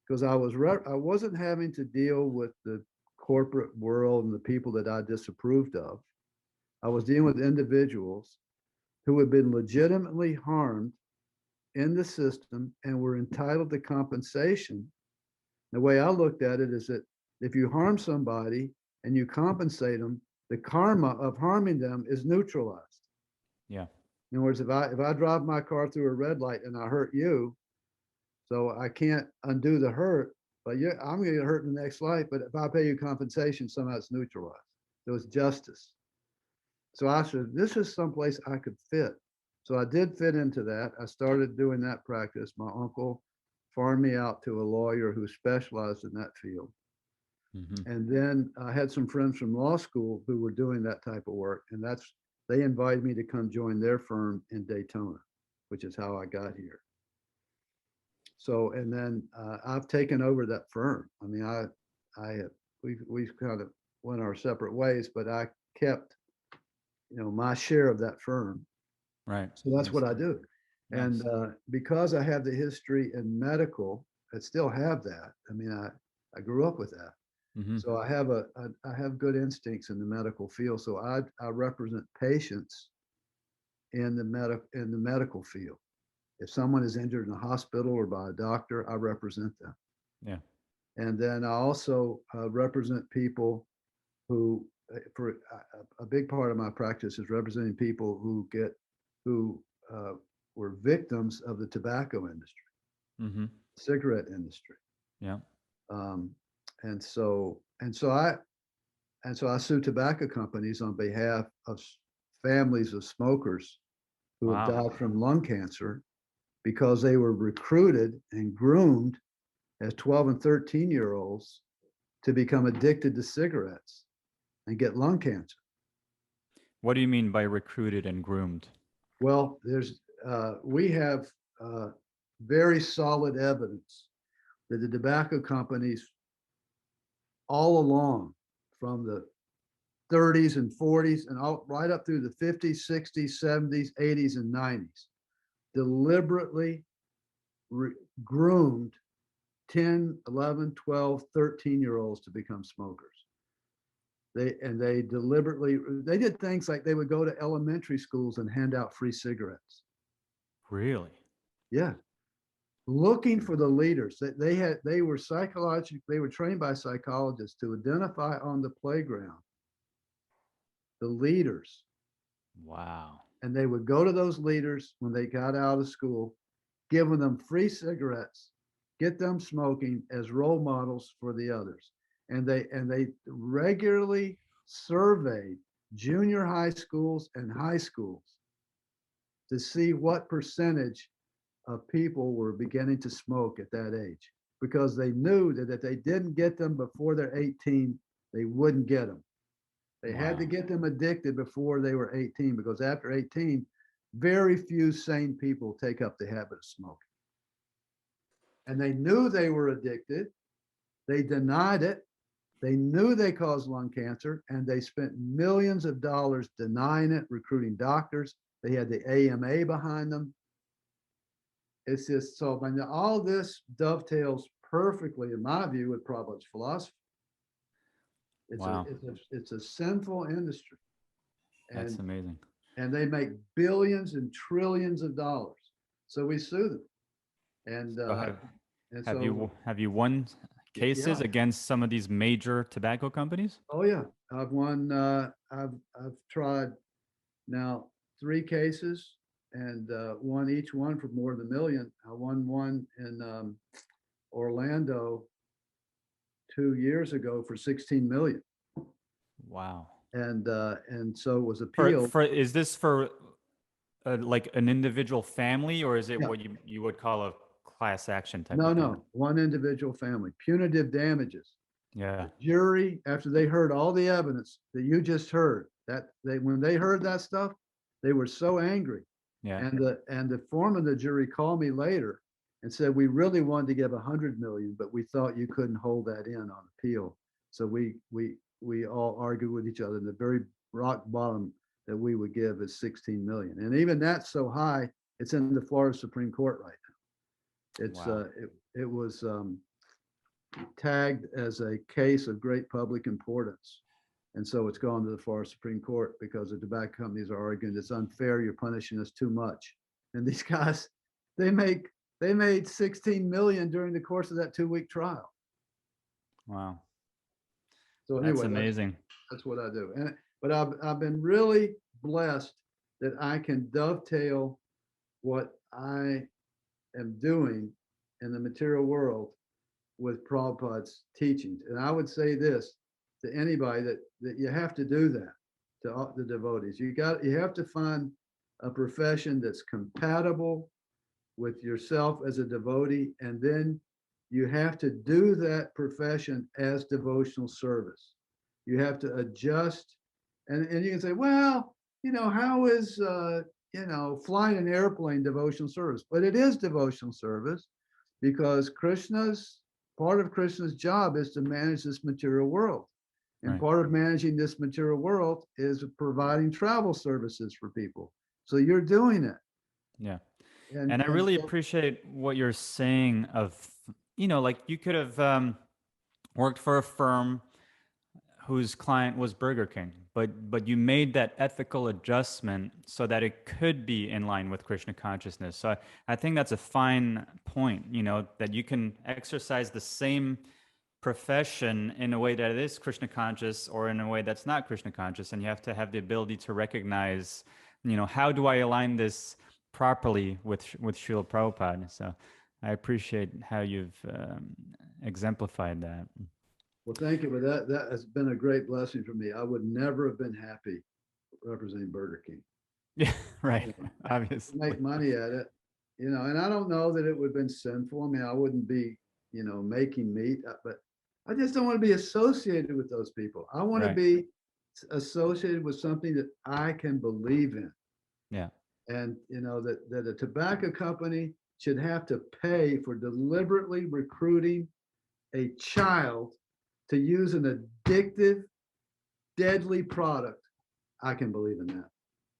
because I wasn't having to deal with the corporate world and the people that I disapproved of. I was dealing with individuals who had been legitimately harmed in the system and were entitled to compensation. The way I looked at it is that if you harm somebody and you compensate them, the karma of harming them is neutralized. Yeah. In other words, if I drive my car through a red light and I hurt you, so I can't undo the hurt, but I'm going to get hurt in the next life. But if I pay you compensation, somehow it's neutralized. There was justice. So I said, this is someplace I could fit. So I did fit into that. I started doing that practice. My uncle farmed me out to a lawyer who specialized in that field. And then I had some friends from law school who were doing that type of work. And they invited me to come join their firm in Daytona, which is how I got here. So, and then I've taken over that firm. I mean, we've kind of went our separate ways, but I kept, my share of that firm. Right. So that's what I do. Nice. And because I have the history in medical, I still have that. I mean, I grew up with that. So I have good instincts in the medical field. So I represent patients in the medical field. If someone is injured in a hospital or by a doctor, I represent them. Yeah. And then I also represent people who, for a big part of my practice is representing people who were victims of the tobacco industry, cigarette industry. Yeah. And so I sue tobacco companies on behalf of families of smokers who have died from lung cancer, because they were recruited and groomed as 12 and 13-year-olds to become addicted to cigarettes and get lung cancer. What do you mean by recruited and groomed? Well, we have very solid evidence that the tobacco companies all along, from the 30s and 40s and right up through the 50s, 60s, 70s, 80s, and 90s, deliberately groomed 10, 11, 12, 13-year-olds to become smokers. They did things like they would go to elementary schools and hand out free cigarettes. Really? Yeah. Looking for the leaders. They were trained by psychologists to identify on the playground the leaders. Wow. And they would go to those leaders when they got out of school, giving them free cigarettes, get them smoking as role models for the others. And they regularly surveyed junior high schools and high schools to see what percentage of people were beginning to smoke at that age, because they knew that if they didn't get them before they're 18, they wouldn't get them. They had to get them addicted before they were 18, because after 18, very few sane people take up the habit of smoking. And they knew they were addicted. They denied it. They knew they caused lung cancer, and they spent millions of dollars denying it, recruiting doctors. They had the AMA behind them. It's just so, I mean, all this dovetails perfectly, in my view, with Prabhupada's philosophy. It's a sinful industry. That's amazing. and they make billions and trillions of dollars. So we sue them. And, have you won cases yeah. against some of these major tobacco companies? Oh yeah, I've won. I've tried now 3 cases and won each one for more than $1 million. I won one in Orlando 2 years ago for 16 million. Wow. And so it was appealed. Is this for like an individual family, or is it Yeah. what you would call a class action type? No, one individual family. Punitive damages. Yeah. The jury, after they heard all the evidence that you just heard, when they heard that stuff, they were so angry. Yeah. And the foreman of the jury called me later and said, we really wanted to give 100 million, but we thought you couldn't hold that in on appeal. So we all argued with each other. And the very rock bottom that we would give is 16 million. And even that's so high, it's in the Florida Supreme Court right now. It's Wow. It was tagged as a case of great public importance. And so it's gone to the Florida Supreme Court because the tobacco companies are arguing it's unfair, you're punishing us too much. And these guys, they made 16 million during the course of that 2-week trial. Wow. So anyway, that's amazing. That's what I do. But I've been really blessed that I can dovetail what I am doing in the material world with Prabhupada's teachings. And I would say this to anybody that you have to do that to all the devotees. You have to find a profession that's compatible with yourself as a devotee, and then you have to do that profession as devotional service. You have to adjust, and you can say, well, how is flying an airplane devotional service? But it is devotional service because part of Krishna's job is to manage this material world. And right. Part of managing this material world is providing travel services for people. So you're doing it. Yeah. And I really so, appreciate what you're saying of, like you could have worked for a firm whose client was Burger King, but you made that ethical adjustment so that it could be in line with Krishna consciousness. So I think that's a fine point, that you can exercise the same profession in a way that is Krishna conscious or in a way that's not Krishna conscious, and you have to have the ability to recognize, how do I align this properly with Srila Prabhupada. So I appreciate how you've exemplified that. Well, thank you. But that has been a great blessing for me. I would never have been happy representing Burger King. Yeah, right. Obviously. Make money at it, and I don't know that it would have been sinful. I mean, I wouldn't be, making meat, but I just don't want to be associated with those people. I want to be associated with something that I can believe in. Yeah. And, that a tobacco company should have to pay for deliberately recruiting a child to use an addictive, deadly product. I can believe in that.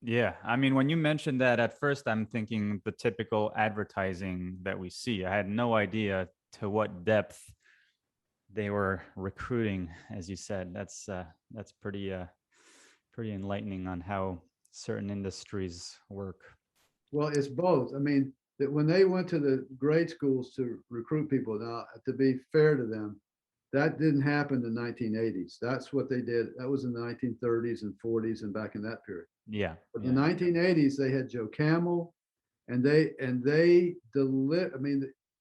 Yeah. I mean, when you mentioned that at first, I'm thinking the typical advertising that we see. I had no idea to what depth they were recruiting, as you said. That's pretty enlightening on how certain industries work. Well, it's both. I mean, that when they went to the grade schools to recruit people, now to be fair to them, that didn't happen in the 1980s. That's what they did. That was in the 1930s and 40s and back in that period. Yeah. But in the 1980s, they had Joe Camel, and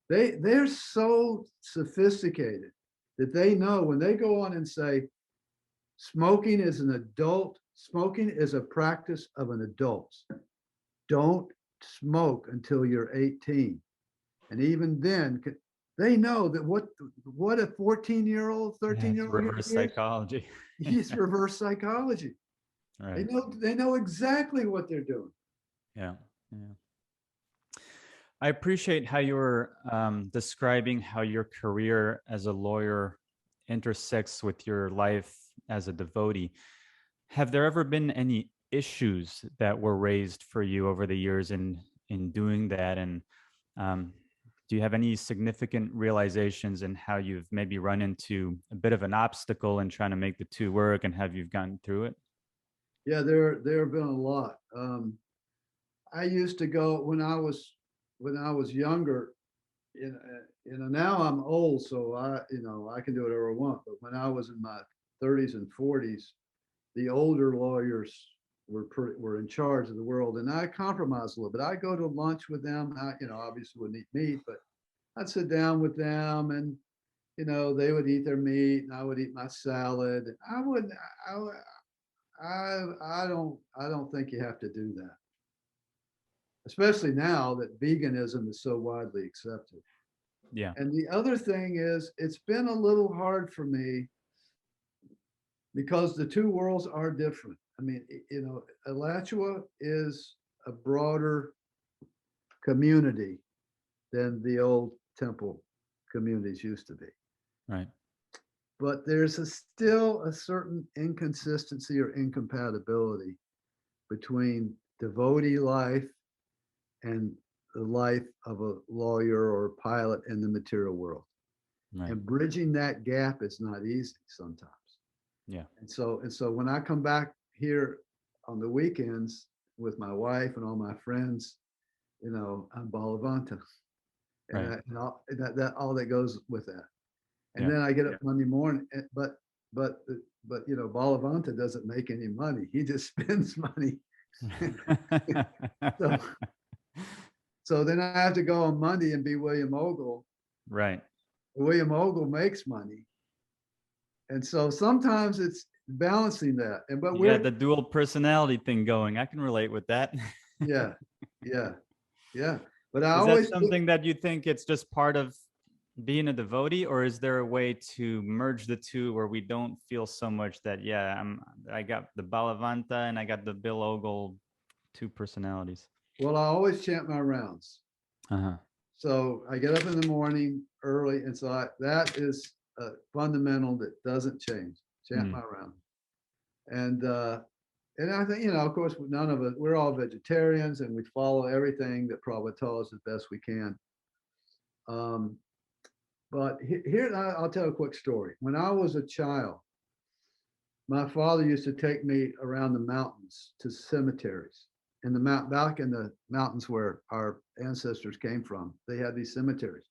they're so sophisticated that they know when they go on and say smoking is a practice of an adult. Don't smoke until you're 18. And even then, they know that what a 14-year-old, 13-year-old reverse psychology. It's reverse psychology. Right. They know exactly what they're doing. Yeah. I appreciate how you were describing how your career as a lawyer intersects with your life as a devotee. Have there ever been any issues that were raised for you over the years in doing that? And do you have any significant realizations in how you've maybe run into a bit of an obstacle in trying to make the two work, and have you gone through it? Yeah, there have been a lot. I used to go when I was younger. Now I'm old, so I can do whatever I want. But when I was in my 30s and 40s, the older lawyers were in charge of the world, and I compromised a little bit. I go to lunch with them. Obviously wouldn't eat meat, but I'd sit down with them, and they would eat their meat, and I would eat my salad. I would, I don't think you have to do that, especially now that veganism is so widely accepted. Yeah. And the other thing is, it's been a little hard for me because the two worlds are different. I mean, Alachua is a broader community than the old temple communities used to be. Right. But there's still a certain inconsistency or incompatibility between devotee life and the life of a lawyer or a pilot in the material world. Right. And bridging that gap is not easy sometimes. Yeah. And so when I come back here on the weekends with my wife and all my friends, I'm Balavanta, and, Right. and all that goes with that. And Yeah. then I get up Monday morning, but Balavanta doesn't make any money. He just spends money. so, so then I have to go on Monday and be William Ogle. Right. William Ogle makes money. And so sometimes it's balancing that. But you got the dual personality thing going. I can relate with that. yeah. But is always that something that you think it's just part of being a devotee, or is there a way to merge the two where we don't feel so much that I got the Balavanta and I got the Bill Ogle two personalities? Well, I always chant my rounds. Uh-huh. So I get up in the morning early, and so that is a fundamental that doesn't change. Chant my round, and I think of course, none of us, we're all vegetarians, and we follow everything that Prabhu tells us as best we can. But here, I'll tell a quick story. When I was a child, my father used to take me around the mountains to cemeteries. Back in the mountains where our ancestors came from, they had these cemeteries.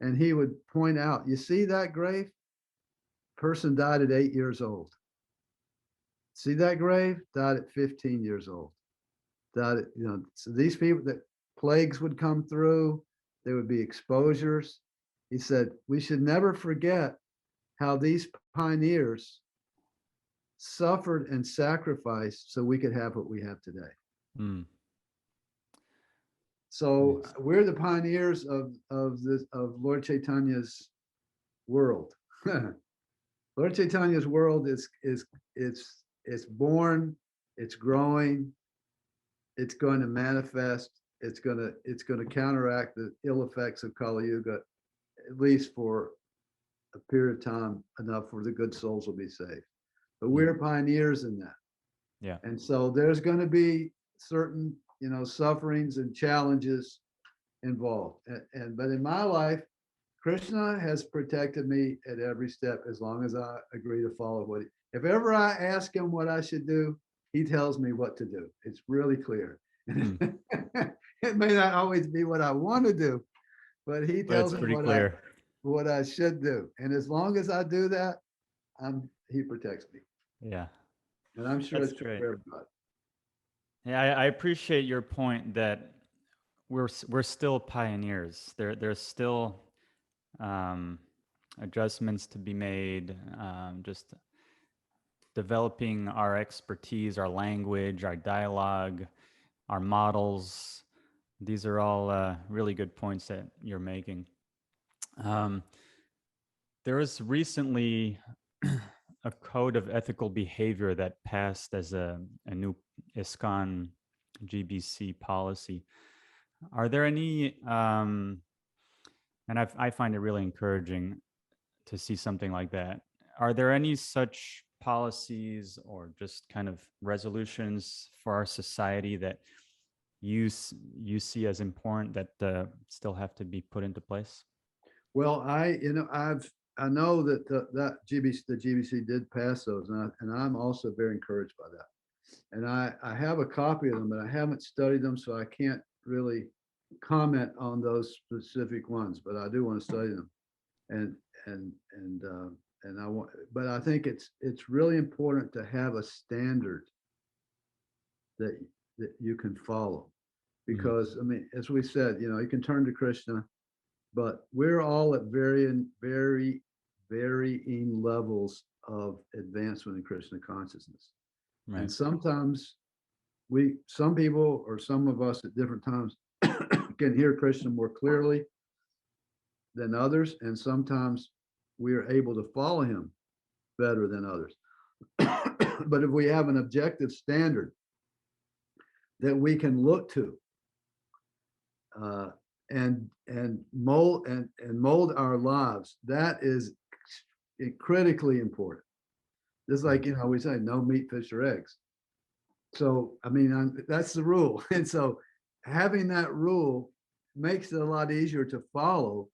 And he would point out, you see that grave? Person died at 8 years old. See that grave? Died at 15 years old. Died at, so these people, that plagues would come through, there would be exposures. He said, we should never forget how these pioneers suffered and sacrificed so we could have what we have today. So yes, we're the pioneers of Lord Chaitanya's world. Lord Chaitanya's world is born, it's growing, it's going to manifest, it's going to counteract the ill effects of Kali Yuga, at least for a period of time, enough where the good souls will be saved. But we're pioneers in that. Yeah. And so there's going to be certain, sufferings and challenges involved. But in my life, Krishna has protected me at every step as long as I agree to follow if ever I ask him what I should do, he tells me what to do. It's really clear. It may not always be what I want to do, but he tells me what I should do. And as long as I do that, he protects me. Yeah. And I'm sure it's true for everybody. Yeah, I appreciate your point that we're still pioneers. There's still adjustments to be made, just developing our expertise, our language, our dialogue, our models. These are all really good points that you're making. There was recently a code of ethical behavior that passed as a new ISKCON GBC policy. Are there any, and I find it really encouraging to see something like that. Are there any such policies or just kind of resolutions for our society that you see as important that still have to be put into place? Well, I know that the GBC did pass those, and I'm also very encouraged by that. And I have a copy of them, but I haven't studied them, so I can't really comment on those specific ones. But I do want to study them, and I want. But I think it's really important to have a standard that you can follow, because I mean, as we said, you can turn to Krishna, but we're all at varying levels of advancement in Krishna consciousness. Right. And sometimes some people or some of us at different times can hear Krishna more clearly than others. And sometimes we are able to follow him better than others. But if we have an objective standard that we can look to and mold our lives, that is critically important. Just like, we say no meat, fish, or eggs. So, I mean, that's the rule. And so having that rule makes it a lot easier to follow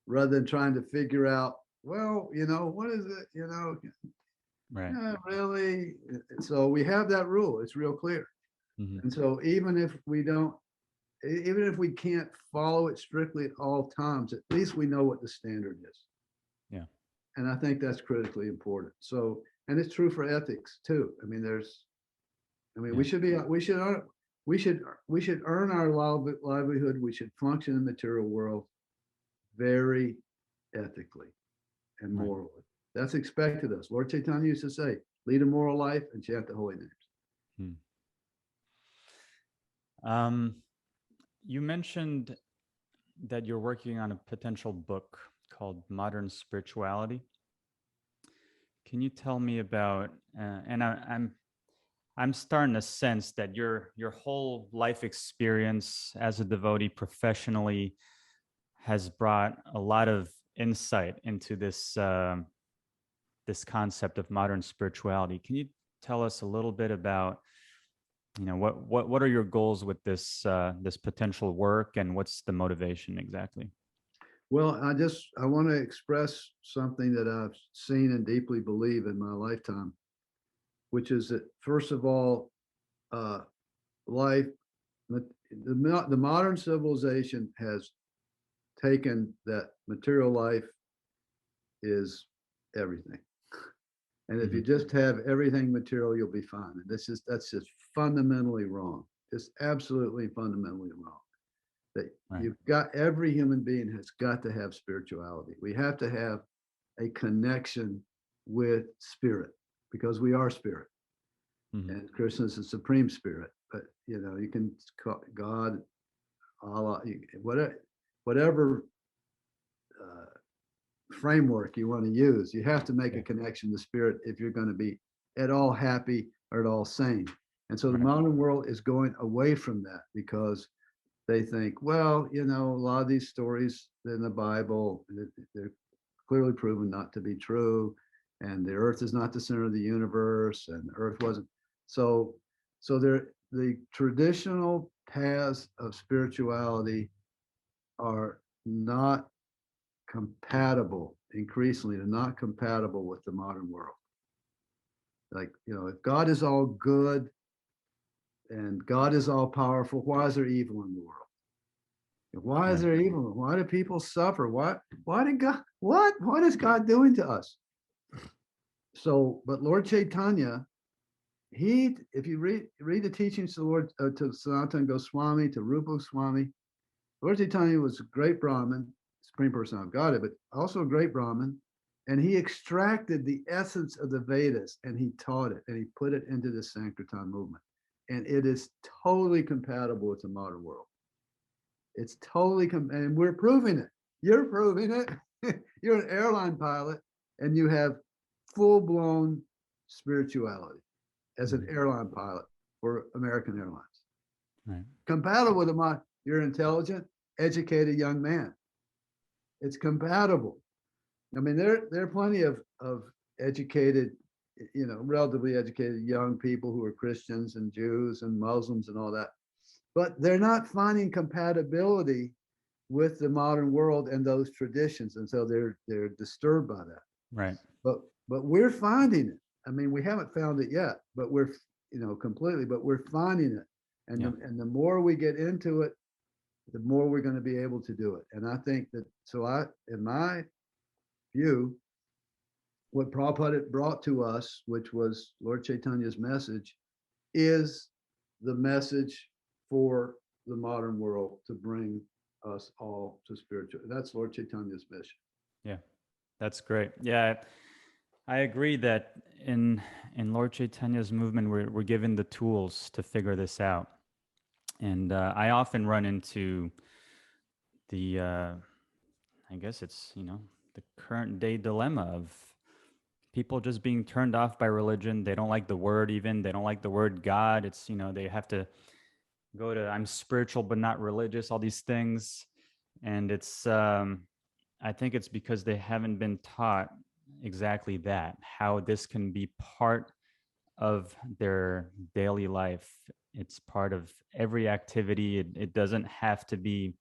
rather than trying to figure out, well, what is it, Right. Really? So we have that rule. It's real clear. Mm-hmm. And so even if we can't follow it strictly at all times, at least we know what the standard is. Yeah. And I think that's critically important. So, and it's true for ethics too. I mean, we should earn our livelihood. We should function in the material world very ethically and morally. Right. That's expected of us. Lord Chaitanya used to say, lead a moral life and chant the holy names. You mentioned that you're working on a potential book called Modern Spirituality. Can you tell me about, and I'm starting to sense that your whole life experience as a devotee professionally has brought a lot of insight into this this concept of modern spirituality. Can you tell us a little bit about, what are your goals with this this potential work, and what's the motivation exactly? Well, I want to express something that I've seen and deeply believe in my lifetime, which is that, first of all, life, the modern civilization has taken that material life is everything. And if you just have everything material, you'll be fine. And that's just fundamentally wrong. Just absolutely fundamentally wrong. That you've got, every human being has got to have spirituality. We have to have a connection with spirit, because we are spirit. And Krishna is the supreme spirit. But you can call God, Allah, whatever framework you want to use, you have to make a connection to spirit if you're going to be at all happy or at all sane. And so the modern world is going away from that, because they think, well, a lot of these stories in the Bible, they're clearly proven not to be true, and the earth is not the center of the universe, and the earth wasn't. So the traditional paths of spirituality are not compatible, increasingly, they're not compatible with the modern world. Like, if God is all good and God is all powerful, why is there evil in the world? Why is there evil? Why do people suffer? What is God doing to us? So, but Lord Chaitanya, if you read the teachings to Lord to Sanatana Goswami, to Rupa Goswami, Lord Chaitanya was a great Brahmin, Supreme Personality of Godhead, but also a great Brahmin, and he extracted the essence of the Vedas and he taught it and he put it into the Sankirtan movement, and it is totally compatible with the modern world. It's totally, and we're proving it. You're proving it. You're an airline pilot, and you have full-blown spirituality as an airline pilot for American Airlines. Right. Compatible with you're an intelligent, educated young man. It's compatible. I mean, there are plenty of educated, relatively educated young people who are Christians and Jews and Muslims and all that, but they're not finding compatibility with the modern world and those traditions, and so they're disturbed by that. Right. But we're finding it. I mean, we haven't found it yet, but completely, but we're finding it. And, Yeah. and the more we get into it, the more we're going to be able to do it. And I think that, in my view, what Prabhupada brought to us, which was Lord Chaitanya's message, is the message for the modern world to bring us all to spiritual. That's Lord Chaitanya's mission. Yeah, that's great. Yeah, I agree that in Lord Chaitanya's movement, we're given the tools to figure this out. And I often run into the, I guess it's, the current day dilemma of people just being turned off by religion. They don't like the word even. They don't like the word God. It's, they have to go to, I'm spiritual but not religious, all these things. And it's, I think it's because they haven't been taught exactly that, how this can be part of their daily life. It's part of every activity. It doesn't have to be,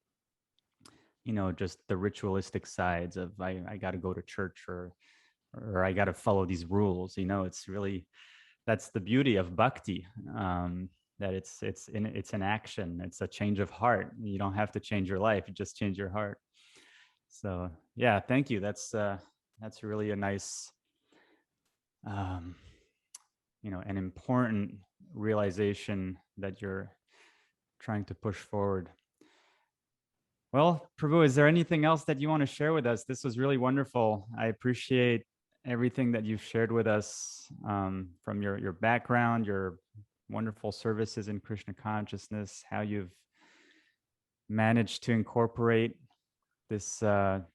just the ritualistic sides of I got to go to church or I got to follow these rules. It's really, that's the beauty of Bhakti. That it's an action. It's a change of heart. You don't have to change your life. You just change your heart. So yeah, thank you. That's really a nice, an important realization that you're trying to push forward. Well, Prabhu, is there anything else that you want to share with us? This was really wonderful. I appreciate everything that you've shared with us, from your background, your wonderful services in Krishna consciousness, how you've managed to incorporate this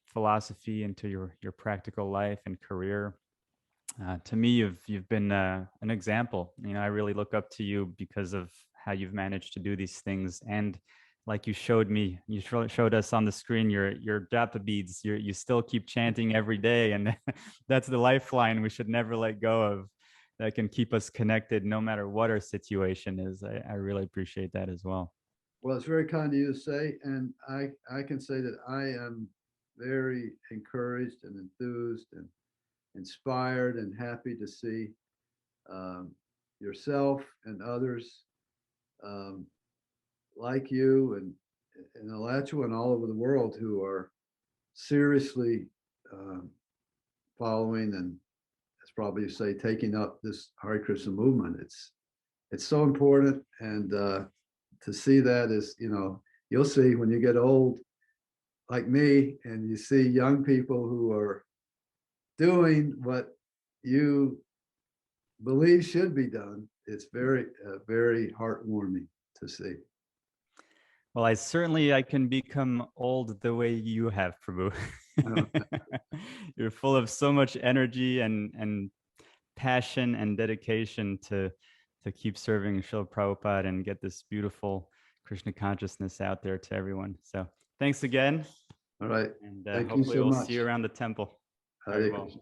philosophy into your practical life and career. To me, you've been an example. I really look up to you because of how you've managed to do these things. And like you showed me, you showed us on the screen your japa beads. You still keep chanting every day, and that's the lifeline we should never let go of. That can keep us connected no matter what our situation is. I really appreciate that as well. Well, it's very kind of you to say, and I can say that I am very encouraged and enthused and inspired and happy to see yourself and others like you and Alachua and all over the world who are seriously following and, as probably you say, taking up this Hare Krishna movement. It's so important, and to see that is, you'll see when you get old like me and you see young people who are doing what you believe should be done. It's very, very heartwarming to see. Well, I can become old the way you have, Prabhu. You're full of so much energy and passion and dedication to keep serving Srila Prabhupada and get this beautiful Krishna consciousness out there to everyone. So thanks again. All right. And Thank you hopefully so we'll much. see you around the temple. Hare Krishna.